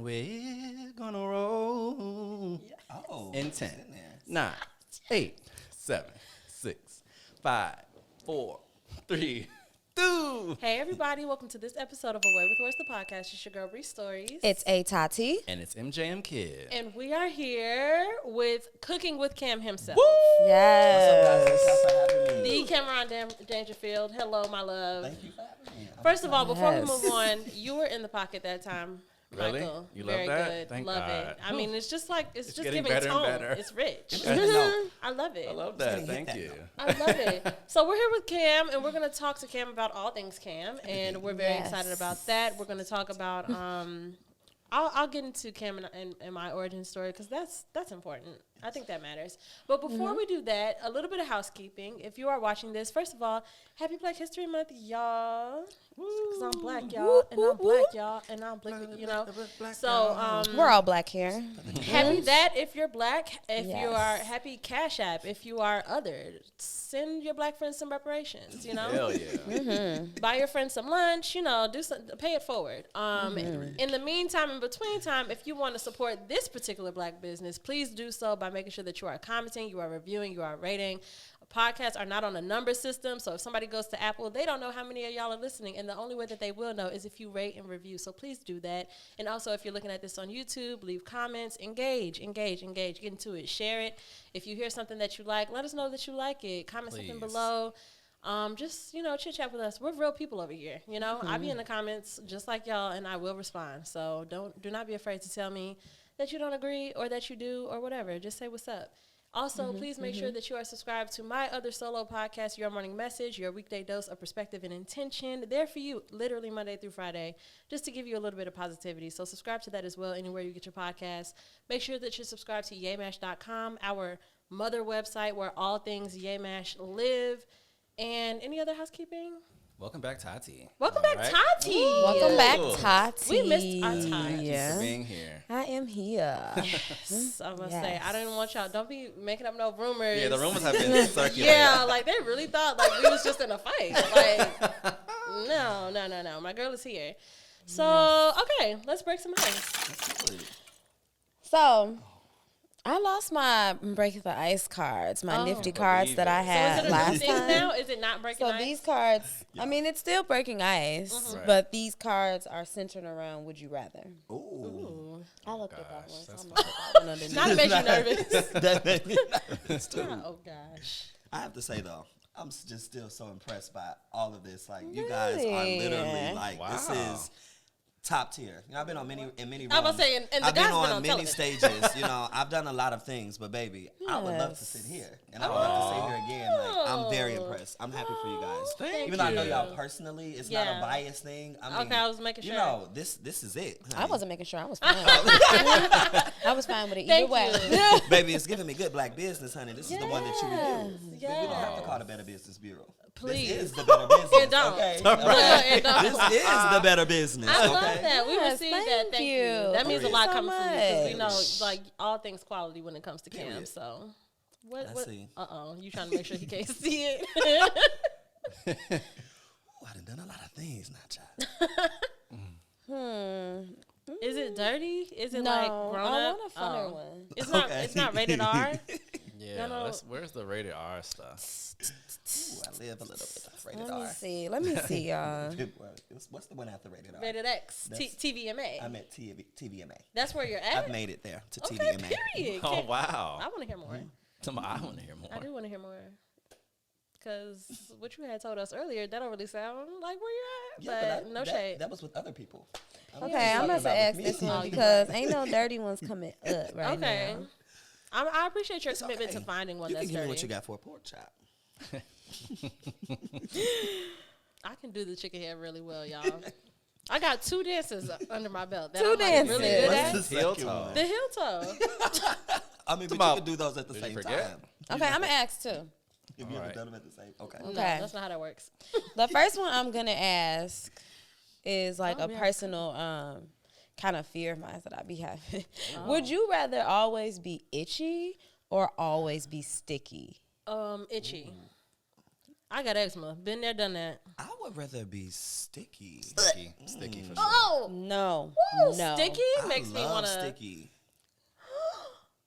we're gonna roll. Yeah. Oh, in 10, 9, 8, 7, 6, 5, 4, 3, 2. Hey everybody, welcome to this episode of Away with Words, the podcast. It's your girl Bree Stories. It's A Tati. And it's MJM Kid. And we are here with Cooking with Cam himself. Woo! Yes. What's up, guys? Thanks for having me. The Cameron Dangerfield. Hello, my love. Thank you for having me. First of all, before we Yes. move on, you were in the pocket that time. Really? Michael. You love Very that? good. Thank love God. it. I mean, it's just like it's just getting giving better and tone. better. It's rich. No. I love it. I love that. Thank you. I love it. So we're here with Cam, and we're going to talk to Cam about all things Cam, and we're very Yes. excited about that. We're going to talk about. I'll get into Cam and my origin story because that's important. I think that matters. But before we do that, a little bit of housekeeping. If you are watching this, first of all, happy Black History Month, y'all. Because I'm black, y'all, and I'm black, y'all, and I'm black, you know. So We're all black here. happy that if you're black, if you Yes. are happy Cash App, if you are other, send your black friends some reparations, you know. Hell yeah. Buy your friends some lunch, you know, pay it forward. In the meantime, in between time, if you want to support this particular black business, please do so by making sure that you are commenting, you are reviewing, you are rating. Podcasts are not on a number system, so if somebody goes to Apple, they don't know how many of y'all are listening, and the only way that they will know is if you rate and review, so please do that. And also, if you're looking at this on YouTube, leave comments, engage, get into it, share it. If you hear something that you like, let us know that you like it. Comment something Please. below. Just, you know, chit-chat with us. We're real people over here, you know. I be in the comments just like y'all, and I will respond, so do not be afraid to tell me that you don't agree or that you do or whatever. Just say what's up. Also, please make sure that you are subscribed to my other solo podcast, Your Morning Message, your weekday dose of perspective and intention. There for you, literally Monday through Friday, just to give you a little bit of positivity. So subscribe to that as well, anywhere you get your podcast. Make sure that you're subscribed to yaymash.com, our mother website where all things Yaymash live. And any other housekeeping? Welcome back, Tati. Welcome All back, right? Tati. Welcome back, Cool. Tati. We missed our time. Thank you for Yeah. being here. I am here. So I'm going to say, Yes. I didn't want y'all, don't be making up no rumors. Yeah, the rumors have been circulating. Yeah, like they really thought like we was just in a fight. Like, no. My girl is here. So, okay, let's break some ice. So, I lost my break the ice cards, my nifty cards that I So is had it a new last thing time. now? Is it not breaking So ice? these cards, I mean, it's still breaking ice, Right. but these cards are centered around would you rather. Ooh. Ooh. I looked at that Gosh, one. So that's I'm gonna put that one underneath. Not to make you nervous. That made me nervous, too. Oh, gosh. I have to say, though, I'm just still so impressed by all of this. Like, you guys are literally, like, this Wow. is top tier. You know, I've been on many rooms. I was saying, and the I've been guy's been on on many television. stages. You know, I've done a lot of things, but baby, I would love to Yes. sit here, and I would love to sit here again. Like, I'm very impressed. I'm happy for you guys. Thank Even though I know you. y'all personally, it's not Yeah. a biased thing. I mean, Okay, I was making you sure. know, this is it. I honey. wasn't making sure I was fine. I was fine with it either Thank way. you. Baby, it's giving me good black business, honey. This is the one that you would do. Yes. We don't have to call the Better Business Bureau. Please. This is the Better Business. It don't. Okay? Look, it don't. This is the Better Business. I okay? love that. We Yes, received that. thank Thank you. you. That means a Period. lot So coming from you because we much. know like all things quality when it comes to Cam. Period. So, what? I see. You trying to make sure he can't see it? Ooh, I done a lot of things now, child. Is it dirty? Is it No, like grown I up? want a funner one. It's not. Okay. It's not rated R. Yeah, No. where's the rated R stuff? Ooh, I live a little bit of rated Let me R. see. Let me see, y'all. What's the one after rated R? Rated X. That's- TVMA. I'm at TVMA. That's where you're at. I've made it there to Okay. TVMA. Period. Oh, Can't- wow. I want to hear more. I want to hear more. I do want to hear more. Because what you had told us earlier, that don't really sound like where you're at. But no shade. That was with other people. Okay, I'm talking about to about ask with this me. one because ain't no dirty ones coming up right Okay. now. I appreciate your It's commitment okay. to finding one You that's can give me dirty. what you got for a pork chop. I can do the chicken head really well, y'all. I got 2 dances under my belt. That Two I'm like dances. really good What's at. What's the Heel second toe. one? The heel toe. I mean, but Tomorrow. you can do those at the Did you same forget? time. Okay, I'm gonna ask too. If you Alright. ever done them at the same, okay. No, Okay. that's not how that works. The first one I'm gonna ask is like Oh, a yeah. personal kind of fear of mine that I be having. Would you rather always be itchy or always be sticky? Itchy. I got eczema. Been there, done that. I would would rather be sticky. Sticky for sure. Oh, No. woo, No. sticky makes I me love want to. sticky.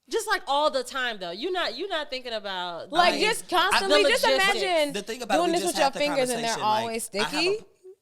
Just like all the time though. You're not thinking about Like I mean, just constantly, the just logistics. imagine The thing about doing we this just with your had the fingers and they're conversation, like, always I have sticky.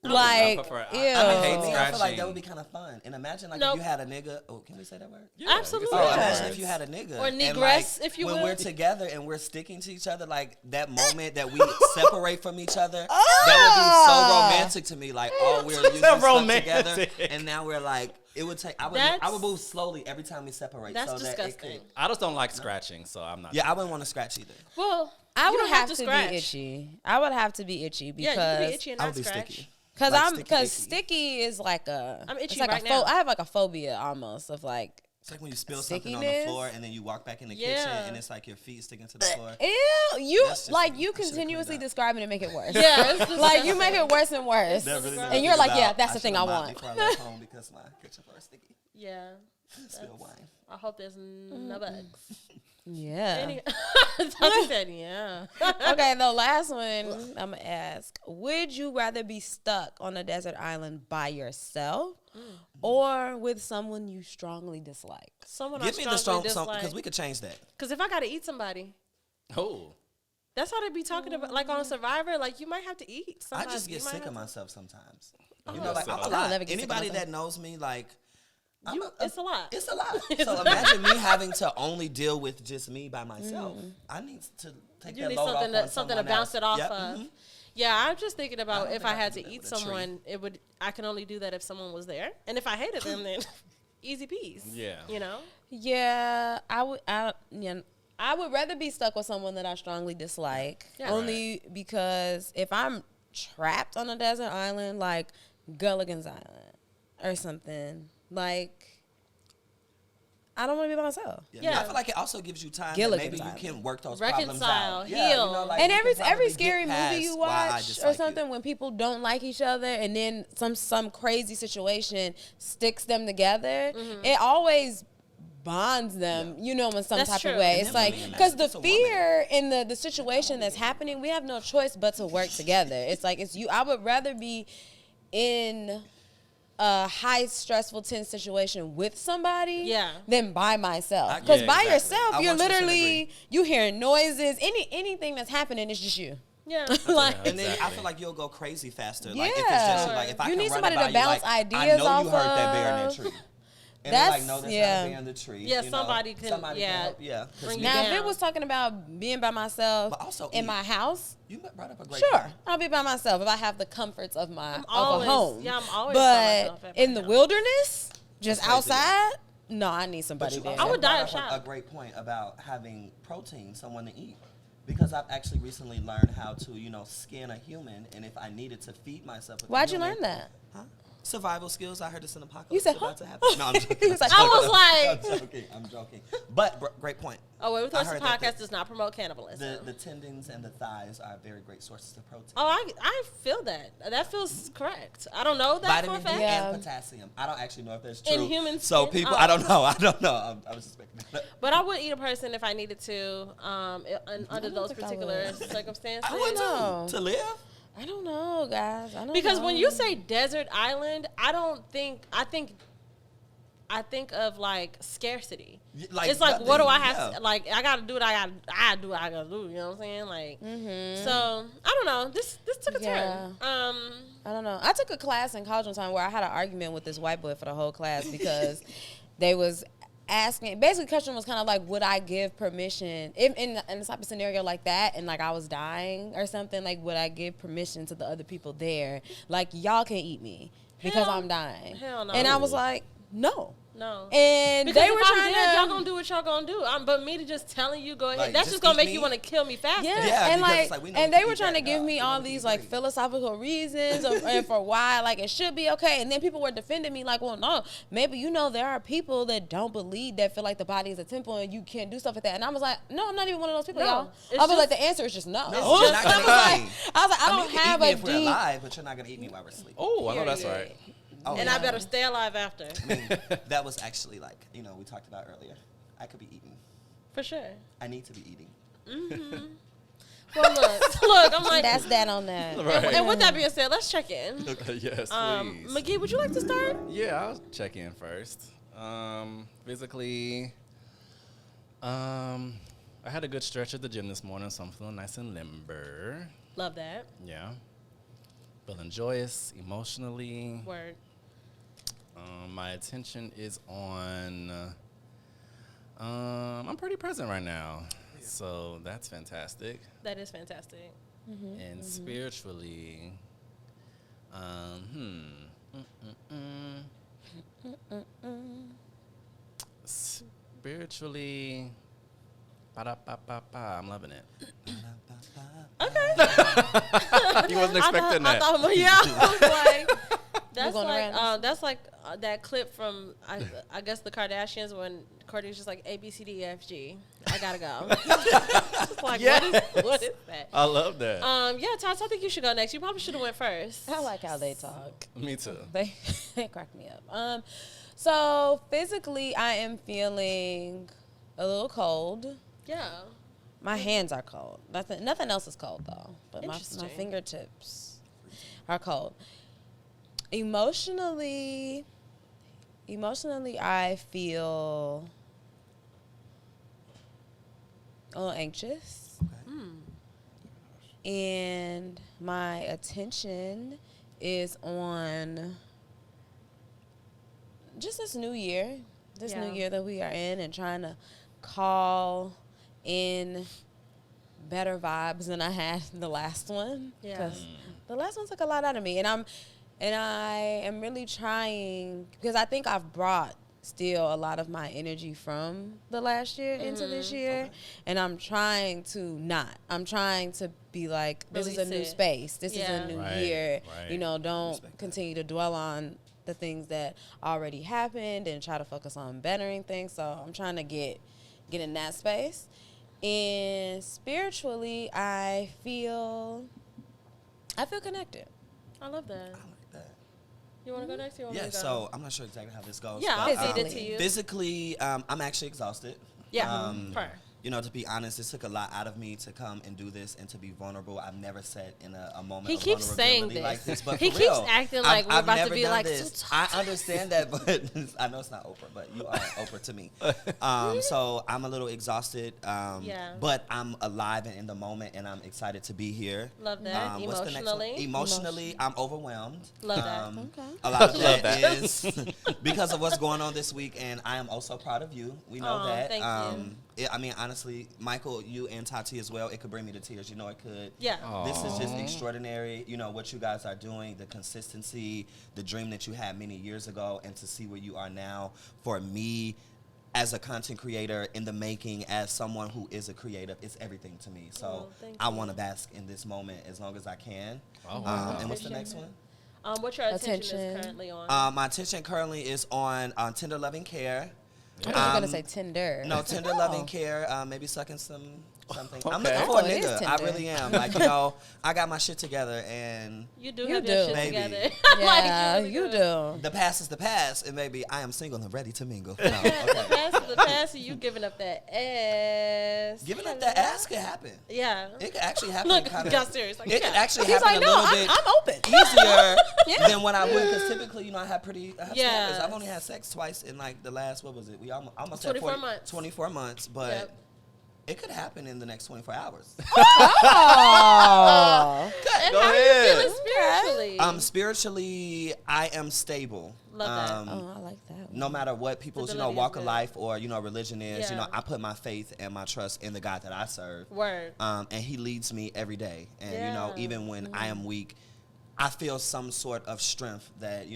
I Like, prefer- ew. I hate I feel like scratching. that would be kind of fun. And imagine like Nope. if you had a nigga. Oh, can we say that word? Yeah, Absolutely. Oh, Yeah. imagine if you had a nigga Or and, negress, like, if you when will. we're together and we're sticking to each other, like that moment that we separate from each other, that would be so romantic to me. Like, oh, we're usually stuck together, romantic. and now we're like, it would take. I would move slowly every time we separate. That's so that it disgusting. could, I just don't like scratching, so I'm not. yeah, I wouldn't want to scratch either. Well, I you would don't have to scratch. be itchy. I would have to be itchy Yeah, you can because be itchy and I not would be scratch. sticky. Cause Like I'm sticky because icky. sticky is like a I'm itchy it's like right a now. I have like a phobia almost of like It's like when you spill something on the Stickiness? floor and then you walk back in the Yeah. kitchen and it's like your feet sticking to the floor. ew, you That's just like me. you I should've continuously cleaned up. describing it and make it worse. Yeah, it's Like you make it worse and worse. That really made me And you're think like, yeah, about, that's the thing I should've mopped want. before I left home because my kitchen floor is sticky. Yeah. Spill wine. I hope there's no bugs. Yeah. Any- Tati said, yeah. Okay, the last one I'm gonna ask: would you rather be stuck on a desert island by yourself or with someone you strongly dislike? Someone Give I me the strong dislike. because we could change that. Because if I got to eat somebody, Oh, that's how they be talking about. Like on Survivor, like you might have to eat. I Somebody. just get You might sick have of to- myself sometimes. Oh, You know, like I'm a I'll lot. never get sick of Anybody myself. that knows me, like It's a lot. It's a lot. So imagine me having to only deal with just me by myself. I need to take You that need load something off to on bounce someone it off else. Yep, of. mhm. Yeah, I'm just thinking about don't if think I I had could to do that eat with a tree. someone, I can only do that if someone was there, and if I hated them, then easy peas. Yeah. you know. Yeah, I would rather be stuck with someone that I strongly dislike. Yeah. Only because if I'm trapped on a desert island like Gulligan's Island or something, like I don't want to be by myself. Yeah. I feel like it also gives you time that Gilligan's maybe you Island. can work those Reconcile, problems out. heal. Yeah, you know, like And you every can probably scary get movie you past why I watch dislike or you. something, when people don't like each other and then some crazy situation sticks them together, it always bonds them, you know, in some That's type true. of way. And It's then like, when you because the imagine it's a fear in the situation that's happening, we have no choice but to work together. It's like, it's you. I would rather be in a high stressful tense situation with somebody Yeah. than by myself, I- because Yeah, by exactly. yourself I you're 100% literally agree. you hearing noises, anything that's happening is just you. Yeah. Like, And then I Exactly. feel like you'll go crazy faster. Yeah. Like if it's just like if I You can need run somebody it by to you, bounce like, I ideas know you off heard that bear in that of. tree. And That's- they're like, no, that's yeah. not a bear in the tree. Yeah, you know? somebody can- yeah, help. Yeah. 'Cause bring me- you now, if down. it was talking about being by myself But also in eat. my house, You brought up a great sure, point. I'll be by myself if I have the comforts of my always- of a home. yeah, I'm always by but myself at in my the house. wilderness, just Crazy. outside, no, I need But somebody you there. also I would die brought of up shock. a great point about having protein, someone to eat. Because I've actually recently learned how to, skin a human, and if I needed to feed myself with a Why'd you human- learn that? Huh? Survival skills. I heard it's an apocalypse You said, about huh? to happen. No, I'm joking. He was like, I was like- I'm joking. But great point. Oh, wait, with I us, the heard that podcast does not promote cannibalism. The tendons and the thighs are very great sources of protein. Oh, I feel that. That feels correct. I don't know that Vitamin for D a fact. Yeah. and potassium. I don't actually know if that's In true. human So skin? people, Oh. I don't know. I was suspecting that. But I would eat a person if I needed to, under don't those think I particular would. circumstances. I would know. to live. I don't know, guys. I don't Because know. when you say desert island, I think of like scarcity. Like It's like, what do I have? yeah. Like, I gotta do what I do what I gotta do. You know what I'm saying? Like, so I don't know. This took a Yeah. turn. I don't know. I took a class in college one time where I had an argument with this white boy for the whole class because they was asking. Basically, the question was kind of like, would I give permission in a type of scenario like that, and like I was dying or something? Like, would I give permission to the other people there? Like, y'all can eat me because Hell- I'm dying. hell no. And I was like, no. No. And Because they if were I'm trying dead, to. y'all gonna do what y'all gonna do. But me to just telling you go ahead, Like, that's just just gonna eat make me? you want to kill me faster. Yeah, Yeah, and because like, it's like, we know and we they can were eat trying to that give dog. me We all wanna these eat like great. philosophical reasons and for why like it should be okay, and then people were defending me like, well, no, maybe there are people that don't believe that feel like the body is a temple and you can't do stuff like that, and I was like, no, I'm not even one of those people, No, y'all. it's I was like, just- the answer is just no. No, you're not I gonna was like, eat me. I don't You can have eat me a if we're deep. alive, but you're not gonna eat me while we're asleep. Oh, I know that's Period. right. Oh, And yeah. I better stay alive after. I mean, that was actually like, we talked about earlier. I could be eating. For sure. I need to be eating. Well, look, I'm like, That's that on that. and with that being said, let's check in. Yes, please. McGee, would you like to start? Yeah, I'll check in first. Physically, I had a good stretch at the gym this morning, so I'm feeling nice and limber. Love that. Yeah. Feeling joyous emotionally. Word. My attention is on, I'm pretty present right now. So that's fantastic. That is fantastic. And spiritually, spiritually, I'm loving it. You wasn't expecting that. I was like, going that's like that clip from I guess the Kardashians when Kourtney's just like A B C D E F G. I gotta go. It's like what is that? I love that. Yeah, Tots, I think you should go next. You probably should have went first. I like how they talk. Me too. They crack me up. So physically, I am feeling a little cold. Yeah. My hands are cold. Nothing else is cold though. But my Interesting. fingertips are cold. Emotionally, I feel a little anxious. And my attention is on just this new year that we are in, and trying to call in better vibes than I had the last one. Yeah. Because the last one took a lot out of me. And I am really trying, because I think I've brought still a lot of my energy from the last year into this year. And I'm trying to I'm trying to be like, this is a new space. This is a new year. Right. You know, don't continue to dwell on the things that already happened and try to focus on bettering things. So I'm trying to get in that space. And spiritually, I feel connected. I love that. I like that. You want to go next? Or you want me Yeah, to go? so I'm not sure exactly how this goes. Yeah, but, I'll feed it to you. Physically, I'm actually exhausted. Yeah. Per. You know, to be honest, it took a lot out of me to come and do this and to be vulnerable. I've never sat in a moment He of keeps saying vulnerability this. like this. But He for keeps real, acting like we're about to never be done like, this. so I understand that, but I know it's not Oprah, but you are Oprah to me. So I'm a little exhausted, but I'm alive and in the moment, and I'm excited to be here. Love that. What's the next one? Emotionally, I'm overwhelmed. Love that. Okay. A lot of that is because of what's going on this week, and I am also proud of you. We know that. Thank you. I mean, honestly, Michael, you and Tati as well, it could bring me to tears. You know it could. Yeah. This is just extraordinary. You know, what you guys are doing, the consistency, the dream that you had many years ago, and to see where you are now. For me, as a content creator in the making, as someone who is a creative, it's everything to me. So I want to bask in this moment as long as I can. Oh, wow. And what's the next one? What your attention is currently on? My attention currently is on Tender Loving Care. I thought you were going to say Tinder. No, Tender Loving Care. Maybe sucking something. I'm Okay. looking for a Oh, it is nigga. I Tinder. really am. Like, you know, I got my shit together, and you do You have do. your shit Maybe. together. Yeah, Like, you do. the past is the past, and maybe I am single and ready to mingle. No, The okay. past is the past, and you giving up that ass. Giving up that ass could happen. Yeah. It could actually happen. Look, kinda, got serious. Like, it could yeah. actually He's happen like, a no, little bit I'm open. easier than what I would, because typically, you know, I have standards. Yes. I've only had sex twice in like the last, what was it? We almost 24 had months. 24 months, but Yep. it could happen in the next 24 hours. Oh. And Go how are ahead. you feeling spiritually? Spiritually, I am stable. Love that. Oh, I like that one. No matter what people's, Stability walk is of good. life or, religion is, Yeah. I put my faith and my trust in the God that I serve. Word. And he leads me every day. And, Yeah. even when I am weak, I feel some sort of strength that,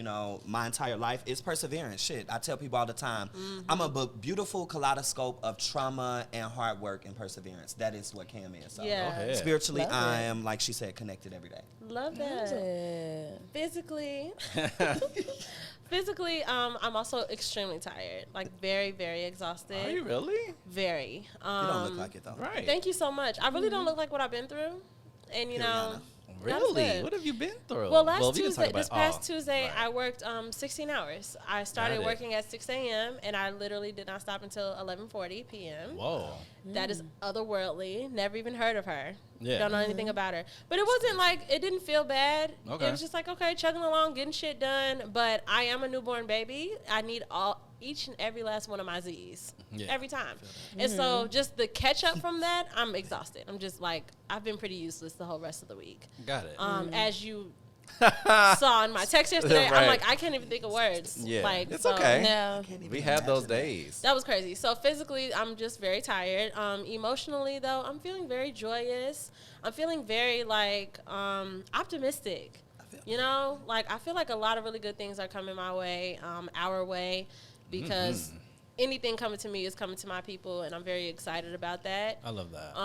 my entire life is perseverance. Shit, I tell people all the time, I'm a beautiful kaleidoscope of trauma and hard work and perseverance. That is what Cam is. So Yeah. Go ahead. spiritually, Love I it. am, like she said, connected every day. Love Love that. it. Physically, I'm also extremely tired. Like very, very exhausted. Are you really? Very. You don't look like it, though. Right. Thank you so much. I really don't look like what I've been through. And, Periana. Really? good. What have you been through? Well, we can talk about- this past Tuesday, right. I worked 16 hours. I started Got it. working at 6 a.m. and I literally did not stop until 11:40 p.m. Whoa. That is otherworldly. Never even heard of her. Yeah. Don't know anything about her. But it wasn't like, it didn't feel bad. Okay. It was just like, okay, chugging along, getting shit done. But I am a newborn baby. I need each and every last one of my Z's. Yeah. Every time. And so just the catch up from that, I'm exhausted. I'm just like, I've been pretty useless the whole rest of the week. Got it. As you saw in my text yesterday, I'm Right. like, I can't even think of words. Yeah. Like, It's so okay. No. We have those days. that was crazy. So physically, I'm just very tired. Emotionally, though, I'm feeling very joyous. I'm feeling very like optimistic. You know, like I feel like a lot of really good things are coming my way, our way, because anything coming to me is coming to my people, and I'm very excited about that. I love that.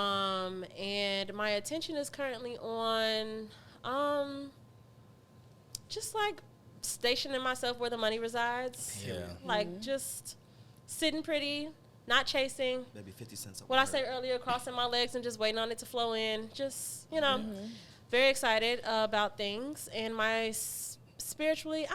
And my attention is currently on just like stationing myself where the money resides. Yeah. Like just sitting pretty, not chasing. Maybe 50 cents a What I word. said earlier, crossing my legs and just waiting on it to flow in. Just, you know, very excited about things. And spiritually,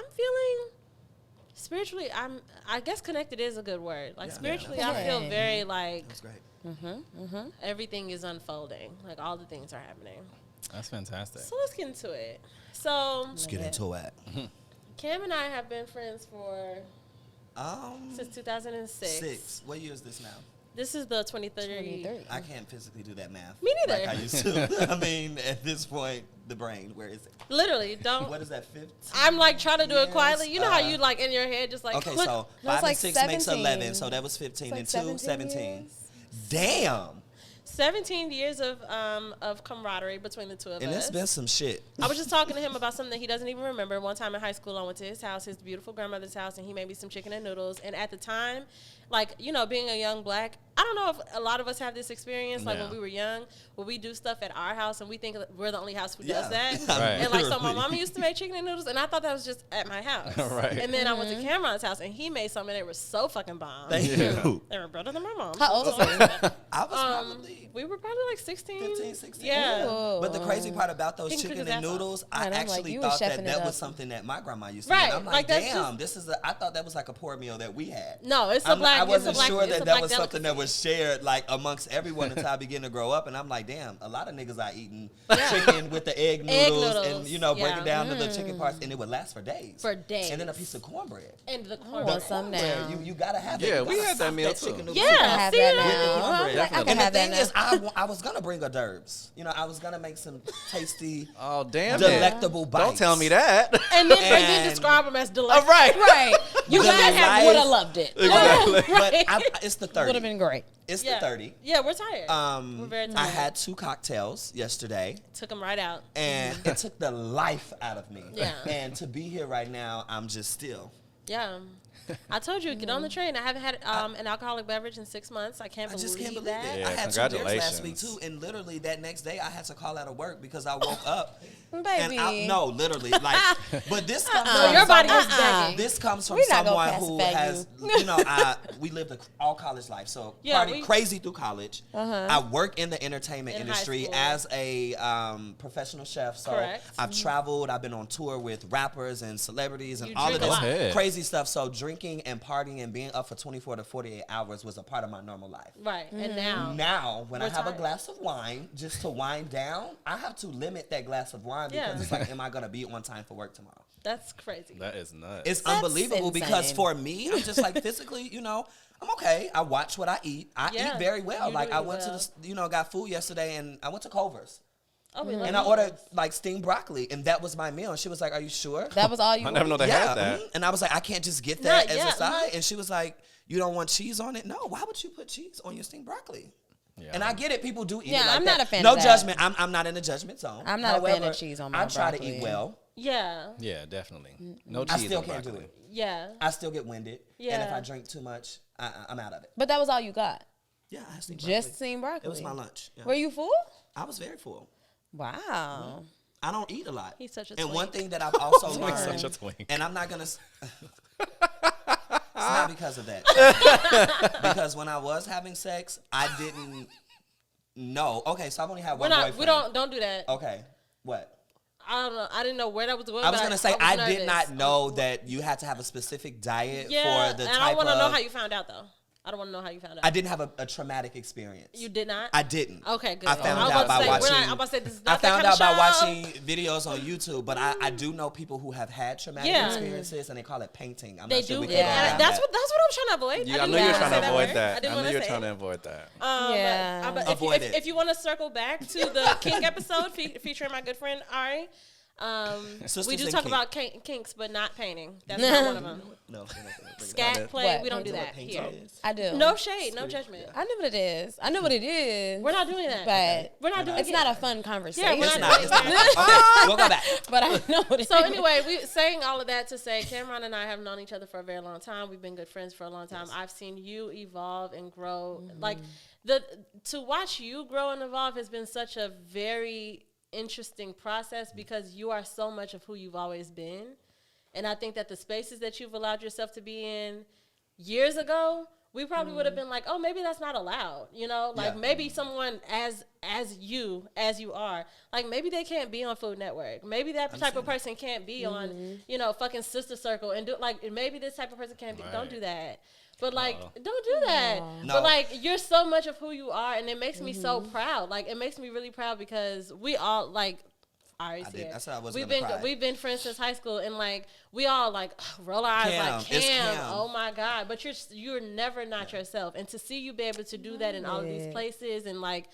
I guess connected is a good word. Like Yeah. spiritually, Yeah. I feel very like That's great. everything is unfolding. Like all the things are happening. That's fantastic. So let's get into it. So Let's get into it. Cam and I have been friends for since 2006. 6. What year is this now? This is the 23rd. 23. I can't physically do that math. Me neither. Like I used to. I mean, at this point, the brain, where is it? Literally, don't. What is that, 15? I'm like trying to do it Yes, quietly. You know how you like in your head just like Okay, look, so No, it's 5 like and 6 makes 17. 11, so that was 15, It's and like 2, 17. years. Damn. 17 years of camaraderie between the two of And us. it's been some shit. I was just talking to him about something that he doesn't even remember. One time in high school, I went to his house, his beautiful grandmother's house, and he made me some chicken and noodles. And at the time, like, you know, being a young black, I don't know if a lot of us have this experience, like Yeah. when we were young, where we do stuff at our house and we think we're the only house who does Yeah. that. Right. And like, so my Literally. mama used to make chicken and noodles, and I thought that was just at my house. Right. And then I went to Cameron's house, and he made some, and they were so fucking bomb. Thank you. They were better than my mom. How old was he? I was probably We were probably like 16. 15, 16. Yeah. Ooh. But the crazy part about those He can cook chicken his and ass off. noodles, I Right, I'm like, actually you was thought that chefing it that up. was something that my grandma used to Right, do. I'm like, like, that's damn, I thought that was like a poor meal that we had. No, it's a black. I wasn't it's a black, sure it's a that black was something that delicacy. was shared like amongst everyone until I began to grow up, and I'm like, damn, a lot of niggas are eating chicken with the egg noodles, and noodles, you know, break yeah. it down to the chicken parts, and it would last for days. For days. And then a piece of cornbread. And the The cornbread. some cornbread, now. you gotta have it. Yeah, You we gotta had that soak meal, chicken too. noodle Yeah, soup. I have see that that? now. cornbread. I can And have the that thing now. is, I was gonna bring a Derbs. You know, I was gonna make some tasty, Oh, damn delectable it. bites. Don't tell me that. And then And- describe them as delightful. Right. Right. You The guys life- would have loved it. Exactly. But it's the 30. Would have been great. It's Yeah. the 30. Yeah, we're tired. We're very tired. I had 2 cocktails yesterday, Took them right out. and it took the life out of me. Yeah. And to be here right now, I'm just still. Yeah. I told you, get on the train. I haven't had an alcoholic beverage in 6 months. I can't I just can't believe that. it. Yeah, I had 2 beers last congratulations. week too, and literally that next day I had to call out of work because I woke up. Baby. And no, literally, like, but this comes No, from your body was someone- begging. This comes from We're not gonna someone who pacify has, you know, we lived all college life, so Yeah, party crazy through college. I work in the entertainment In high industry school. as a professional chef. So Correct. I've traveled. I've been on tour with rappers and celebrities and You all of drink a this lot. Go ahead. crazy stuff. So drinking and partying and being up for 24 to 48 hours was a part of my normal life. Right. And now. Now, when I We're have a tired. glass of wine, just to wind down, I have to limit that glass of wine because Yeah. it's like, am I going to be on time for work tomorrow? That's crazy. That is nuts. It's That's unbelievable because insane. for me, I'm just like physically, you know, I'm okay. I watch what I eat. I Yeah, eat very well. you Like do I eat went to well. the, you know, got food yesterday and I went to Culver's Oh, we love and I you. ordered like steamed broccoli and that was my meal. And she was like, "Are you sure?" That was all you I never know they yeah. had that. And I was like, "I can't just get that Not as yet, a side." And she was like, "You don't want cheese on it?" No. Why would you put cheese on your steamed broccoli? Yeah. And I get it. People do eat Yeah, it like I'm that. not a fan no of that. judgment. I'm not in the judgment zone. I'm not a fan of However, cheese on my I try to broccoli. eat well. Yeah. Yeah, definitely. No cheese I still on can't do broccoli. it. Yeah. I still get winded. And if Yeah. I drink too much, I'm out of it. But that was all you got. Yeah, I had steamed Just broccoli. steamed broccoli. It was my lunch. Yeah. Were you full? I was very full. Wow. I don't eat a lot. He's such a And one twink. thing that I've also He's learned, such a twink. and I'm not gonna. It's not because of that. Because when I was having sex, I didn't know. Okay, so I've only had We're one not. boyfriend. We don't do that. Okay, what? I don't know. I didn't know where that was going. I was gonna say I did nervous. not know that you had to have a specific diet Yeah, for the and type I want to know of. how you found out though. I don't want to know how you found out. I didn't have a traumatic experience. You did not? I didn't. Okay, good. I found I was out about by to say, watching. I'm about to say this is I not found that out kind by of show. watching videos on YouTube, but I do know people who have had traumatic Yeah. experiences, and they call it painting. I'm They not sure do. we can Yeah. go down That's that. what I was trying to avoid. Yeah, I didn't knew you were wanna trying say to avoid word. that. I didn't I want knew you to were say trying it. to avoid that. Yeah. But Avoid it. if you want to circle back to the kink episode featuring my good friend Ari, Sisters we do and talk kink. about kinks, but not painting. That's not one of them. No. Scat play, What? we don't do You know what that painting here. is? I do. No shade, no judgment. I know what it is. I know what it is. We're not doing that. But We're not doing it's it. not a fun conversation. Yeah, we're It's not not. doing It's not. that. Okay, we'll go back. But I know what it is. So anyway, we saying all of that to say Cameron and I have known each other for a very long time. We've been good friends for a long time. I've seen you evolve and grow. Like to watch you grow and evolve has been such a very interesting process because you are so much of who you've always been. And I think that the spaces that you've allowed yourself to be in years ago, we probably would have been like, oh, maybe that's not allowed. You know, like Yeah. maybe someone as you are, like maybe they can't be on Food Network. Maybe that type of person can't be on, you know, fucking Sister Circle and do like maybe this type of person can't be. Don't Right. do that. But like, don't do that. No. But like, you're so much of who you are, and it makes me so proud. Like, it makes me really proud because we all like. Ari's here. I said I wasn't we've gonna been cry. we've been friends since high school, and like we all like roll our eyes Cam, like it's Cam. Cam. Oh my God! But you're never not yourself, and to see you be able to do that in all of these places, and like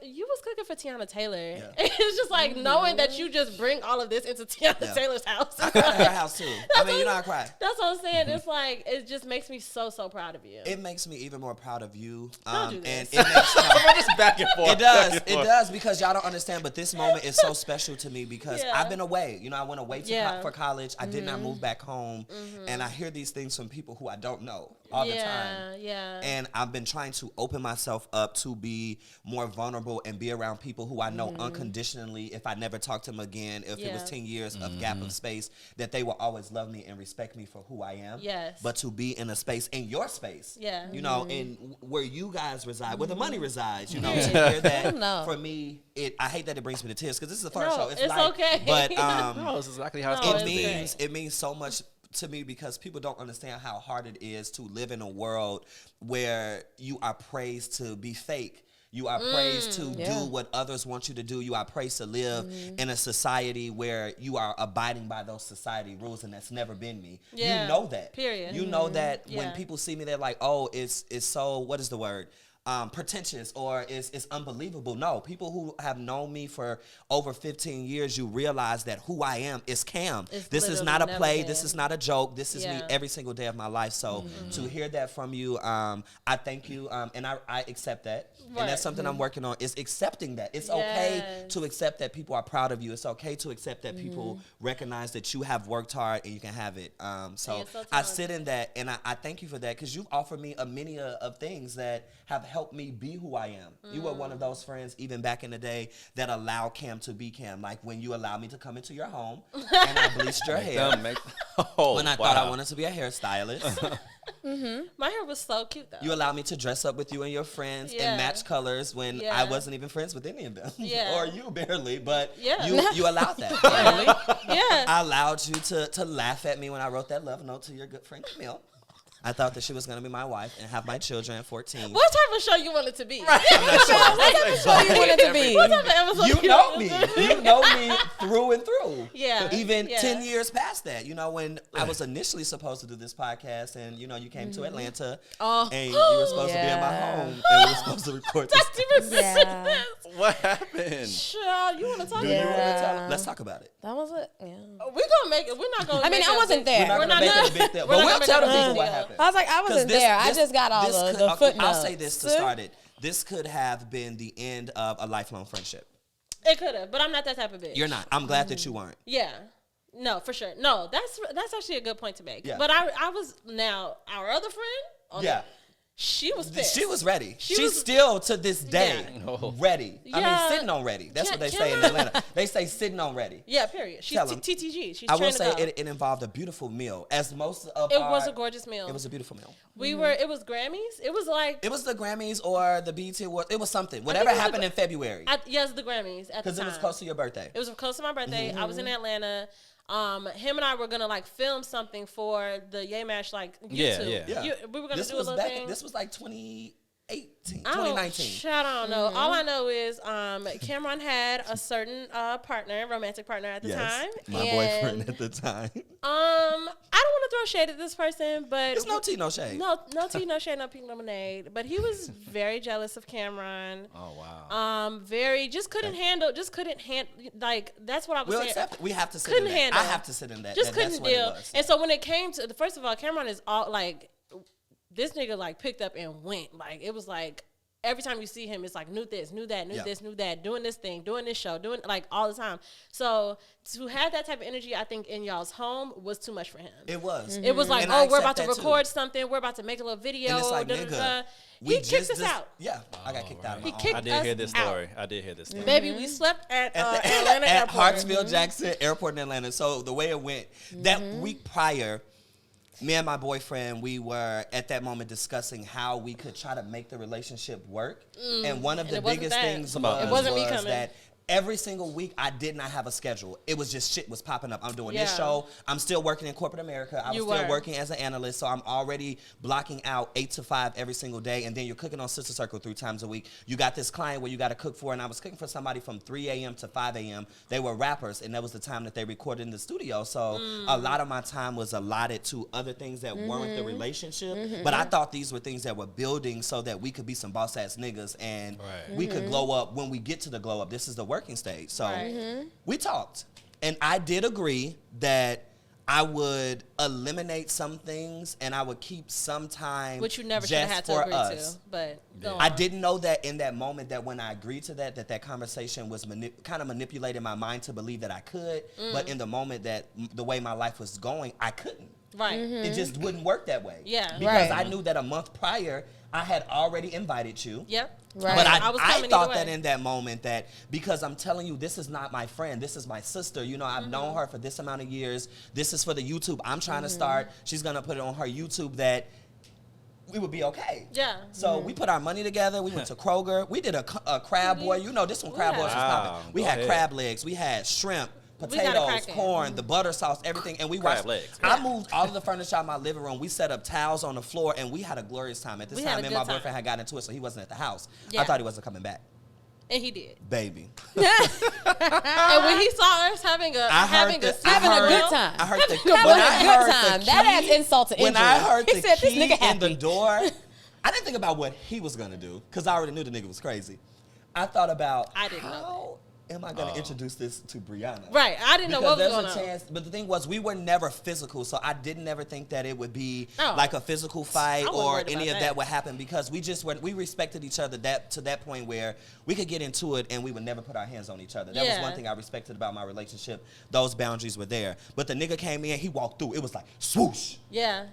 you was cooking for Tiana Taylor. Yeah. It's just like knowing that you just bring all of this into Tiana Yeah. Taylor's house. I cried at her house too. I mean, you know I cry. That's what I'm saying. It's like it just makes me so proud of you. It makes me even more proud of you. Don't do And this. it makes We're just back and forth. It does. back and It forth. does because y'all don't understand. But this moment is so special to me because Yeah. I've been away. You know, I went away for college. I did not move back home, and I hear these things from people who I don't know all the time. Yeah. And I've been trying to open myself up to be more vulnerable and be around people who I know unconditionally. If I never talked to them again, if it was Yeah. 10 years of gap of space, that they will always love me and respect me for who I am. Yes. But to be in a space, in your space, Yeah. you know, in where you guys reside, where the money resides, you know, Yeah. to hear that No. for me, I hate that it brings me to tears because this is the first No, show. it's light. okay. But No, this is exactly how it's No, supposed it to be. means it means so much to me because people don't understand how hard it is to live in a world where you are praised to be fake. You are praised to do what others want you to do. You are praised to live in a society where you are abiding by those society rules, and that's never been me. Yeah. You know that. Period. You know that when Yeah. people see me, they're like, "Oh, it's so what is the word? Pretentious or it's unbelievable." No, people who have known me for over 15 years, you realize that who I am is Cam. It's This is literally not a never play. been. This is not a joke. This is me Yeah. every single day of my life. So to hear that from you, I thank you, and I accept that. And Right. that's something I'm working on is accepting that. It's okay Yes. to accept that people are proud of you. It's okay to accept that people recognize that you have worked hard and you can have it. So you're so I talented. sit in that, and I thank you for that because you've offered me many of things that have helped me be who I am. You were one of those friends, even back in the day, that allowed Cam to be Cam. Like when you allowed me to come into your home and I bleached your hair. When I thought I wanted to be a hairstylist. My hair was so cute though. You allowed me to dress up with you and your friends Yeah. and match colors when Yeah. I wasn't even friends with any of them. Yeah. Or you barely, but Yeah. you allowed that. Yeah. I allowed you to laugh at me when I wrote that love note to your good friend Camille. I thought that she was going to be my wife and have my children at 14. What type of show you want it to be? I'm not sure. What you want it to be? What type of episode You know want me. it to be? You know me through and through. Yeah. Even Yeah. 10 years past that. You know, when I was initially supposed to do this podcast and, you know, you came to Atlanta Oh. and you were supposed to be in my Yeah. home and we were supposed to record this. That's even Yeah. What happened? Child, you want to talk Do you about wanna it? tell- Let's talk about it. That was it. Yeah. We're gonna make it. We're not gonna. I mean, make I it wasn't big- there. We're not We're going to not make it a big deal. we're But not we'll gonna tell the make it a people big what deal. happened. I was like, I 'Cause wasn't this- there. I this- just got all this the could- footnotes. I'll say this to start it. This could have been the end of a lifelong friendship. It could have, but I'm not that type of bitch. You're not. I'm glad that you weren't. Yeah. No, for sure. No, that's actually a good point to make. Yeah. But I was now our other friend. Yeah. She was pissed. She was ready. She She's was- still to this day Yeah. ready. I Yeah. mean, sitting on ready. That's what they say in Cameron- Atlanta. They say sitting on ready. Yeah, period. She's Tell 'em. TTG. She's I will trained to say go. it involved a beautiful meal. As most of It was a gorgeous meal. It was a beautiful meal. It was Grammys. It was like, It was the Grammys or the BET Awards. It was something. Whatever it was happened the- in February. yes, the Grammys at the Because time. it was close to your birthday. It was close to my birthday. I Mm-hmm. was in Atlanta. Him and I were gonna like film something for the Yay Mash like Yeah, YouTube. yeah. We were gonna This do a was little back. thing. This was like 2018, I don't- 2019. Shit, I don't know. All I know is Cameron had a certain romantic partner at the time. my and, boyfriend at the time. I don't want to throw shade at this person, but There's no tea, no shade. no tea, no shade, no pink lemonade. But he was very jealous of Cameron. Oh wow. Just couldn't handle. Like that's what I was We'll saying. accept it. We have to sit Couldn't in that. handle. I have to sit in that. Just That's couldn't what it deal. was. And so when it came to first of all, Cameron is all like, this nigga like picked up and went. Like it was like every time you see him, it's like new this, new that, new Yeah. this, new that, doing this thing, doing this show, doing like all the time. So to have that type of energy, I think in y'all's home was too much for him. It was. It was like, And I we're accept about to that, too. record something, we're about to make a little video. And it's like, da, da, nigga, da. we He kicked us just- out. Yeah, I got kicked out of my He own. kicked I did hear us this out. story. I did hear this story. Baby, we slept at Atlanta at Airport. Hartsfield Jackson Airport in Atlanta. So the way it went, that week prior, me and my boyfriend, we were at that moment discussing how we could try to make the relationship work. And one of And the it wasn't biggest that. things It was wasn't me coming. that every single week I did not have a schedule. It was just shit was popping up. I'm doing this Yeah. show. I'm still working in corporate America. I was You still were. working as an analyst. So I'm already blocking out 8 to 5 every single day. And then you're cooking on Sister Circle 3 times a week. You got this client where you got to cook for, and I was cooking for somebody from 3 a.m. to 5 a.m. They were rappers, and that was the time that they recorded in the studio. So a lot of my time was allotted to other things that weren't the relationship. But I thought these were things that were building so that we could be some boss ass niggas and Right. we could glow up when we get to the glow up. This is the working stage. So Right. we talked, and I did agree that I would eliminate some things and I would keep some time Which you never should have just had to for agree us. to. But go I on. didn't know that in that moment that when I agreed to that conversation was kind of manipulating my mind to believe that I could. But in the moment that the way my life was going, I couldn't. Right. It just wouldn't work that way. Yeah. Because Right. I knew that a month prior, I had already invited you. Yep. Right. But I was I coming thought either that way. in that moment that because I'm telling you, this is not my friend, this is my sister. You know, I've known her for this amount of years. This is for the YouTube I'm trying to start. She's gonna put it on her YouTube that we would be okay. Yeah. So we put our money together. We went to Kroger. We did a crab boy. You know, this one crab Yeah. boys was Wow. popping. We Go had ahead. crab legs. We had shrimp, got it potatoes, cracking. corn, the butter sauce, everything. And we Crab watched. legs. I moved all of the furniture out of my living room. We set up towels on the floor, and we had a glorious time. At this We had time, a me and good my time. boyfriend had gotten into it, so he wasn't at the house. Yeah. I thought he wasn't coming back. And he did. Baby. And when he saw us having a I heard having a that- I Having a heard- good time. I heard the Having when a I good heard time. the That key- adds insult to When injury. I heard He the said, "This key nigga in the happy." door, I didn't think about what he was gonna do because I already knew the nigga was crazy. I thought about I didn't know how am I gonna introduce this to Brianna? Right. I didn't know Because what was there's going a on. chance, but the thing was, we were never physical, so I didn't ever think that it would be Oh. like a physical fight I wasn't or worried any about of that. that would happen because we respected each other to that point where we could get into it and we would never put our hands on each other. That was Yeah. one thing I respected about my relationship. Those boundaries were there. But the nigga came in, he walked through. It was like swoosh. Yeah.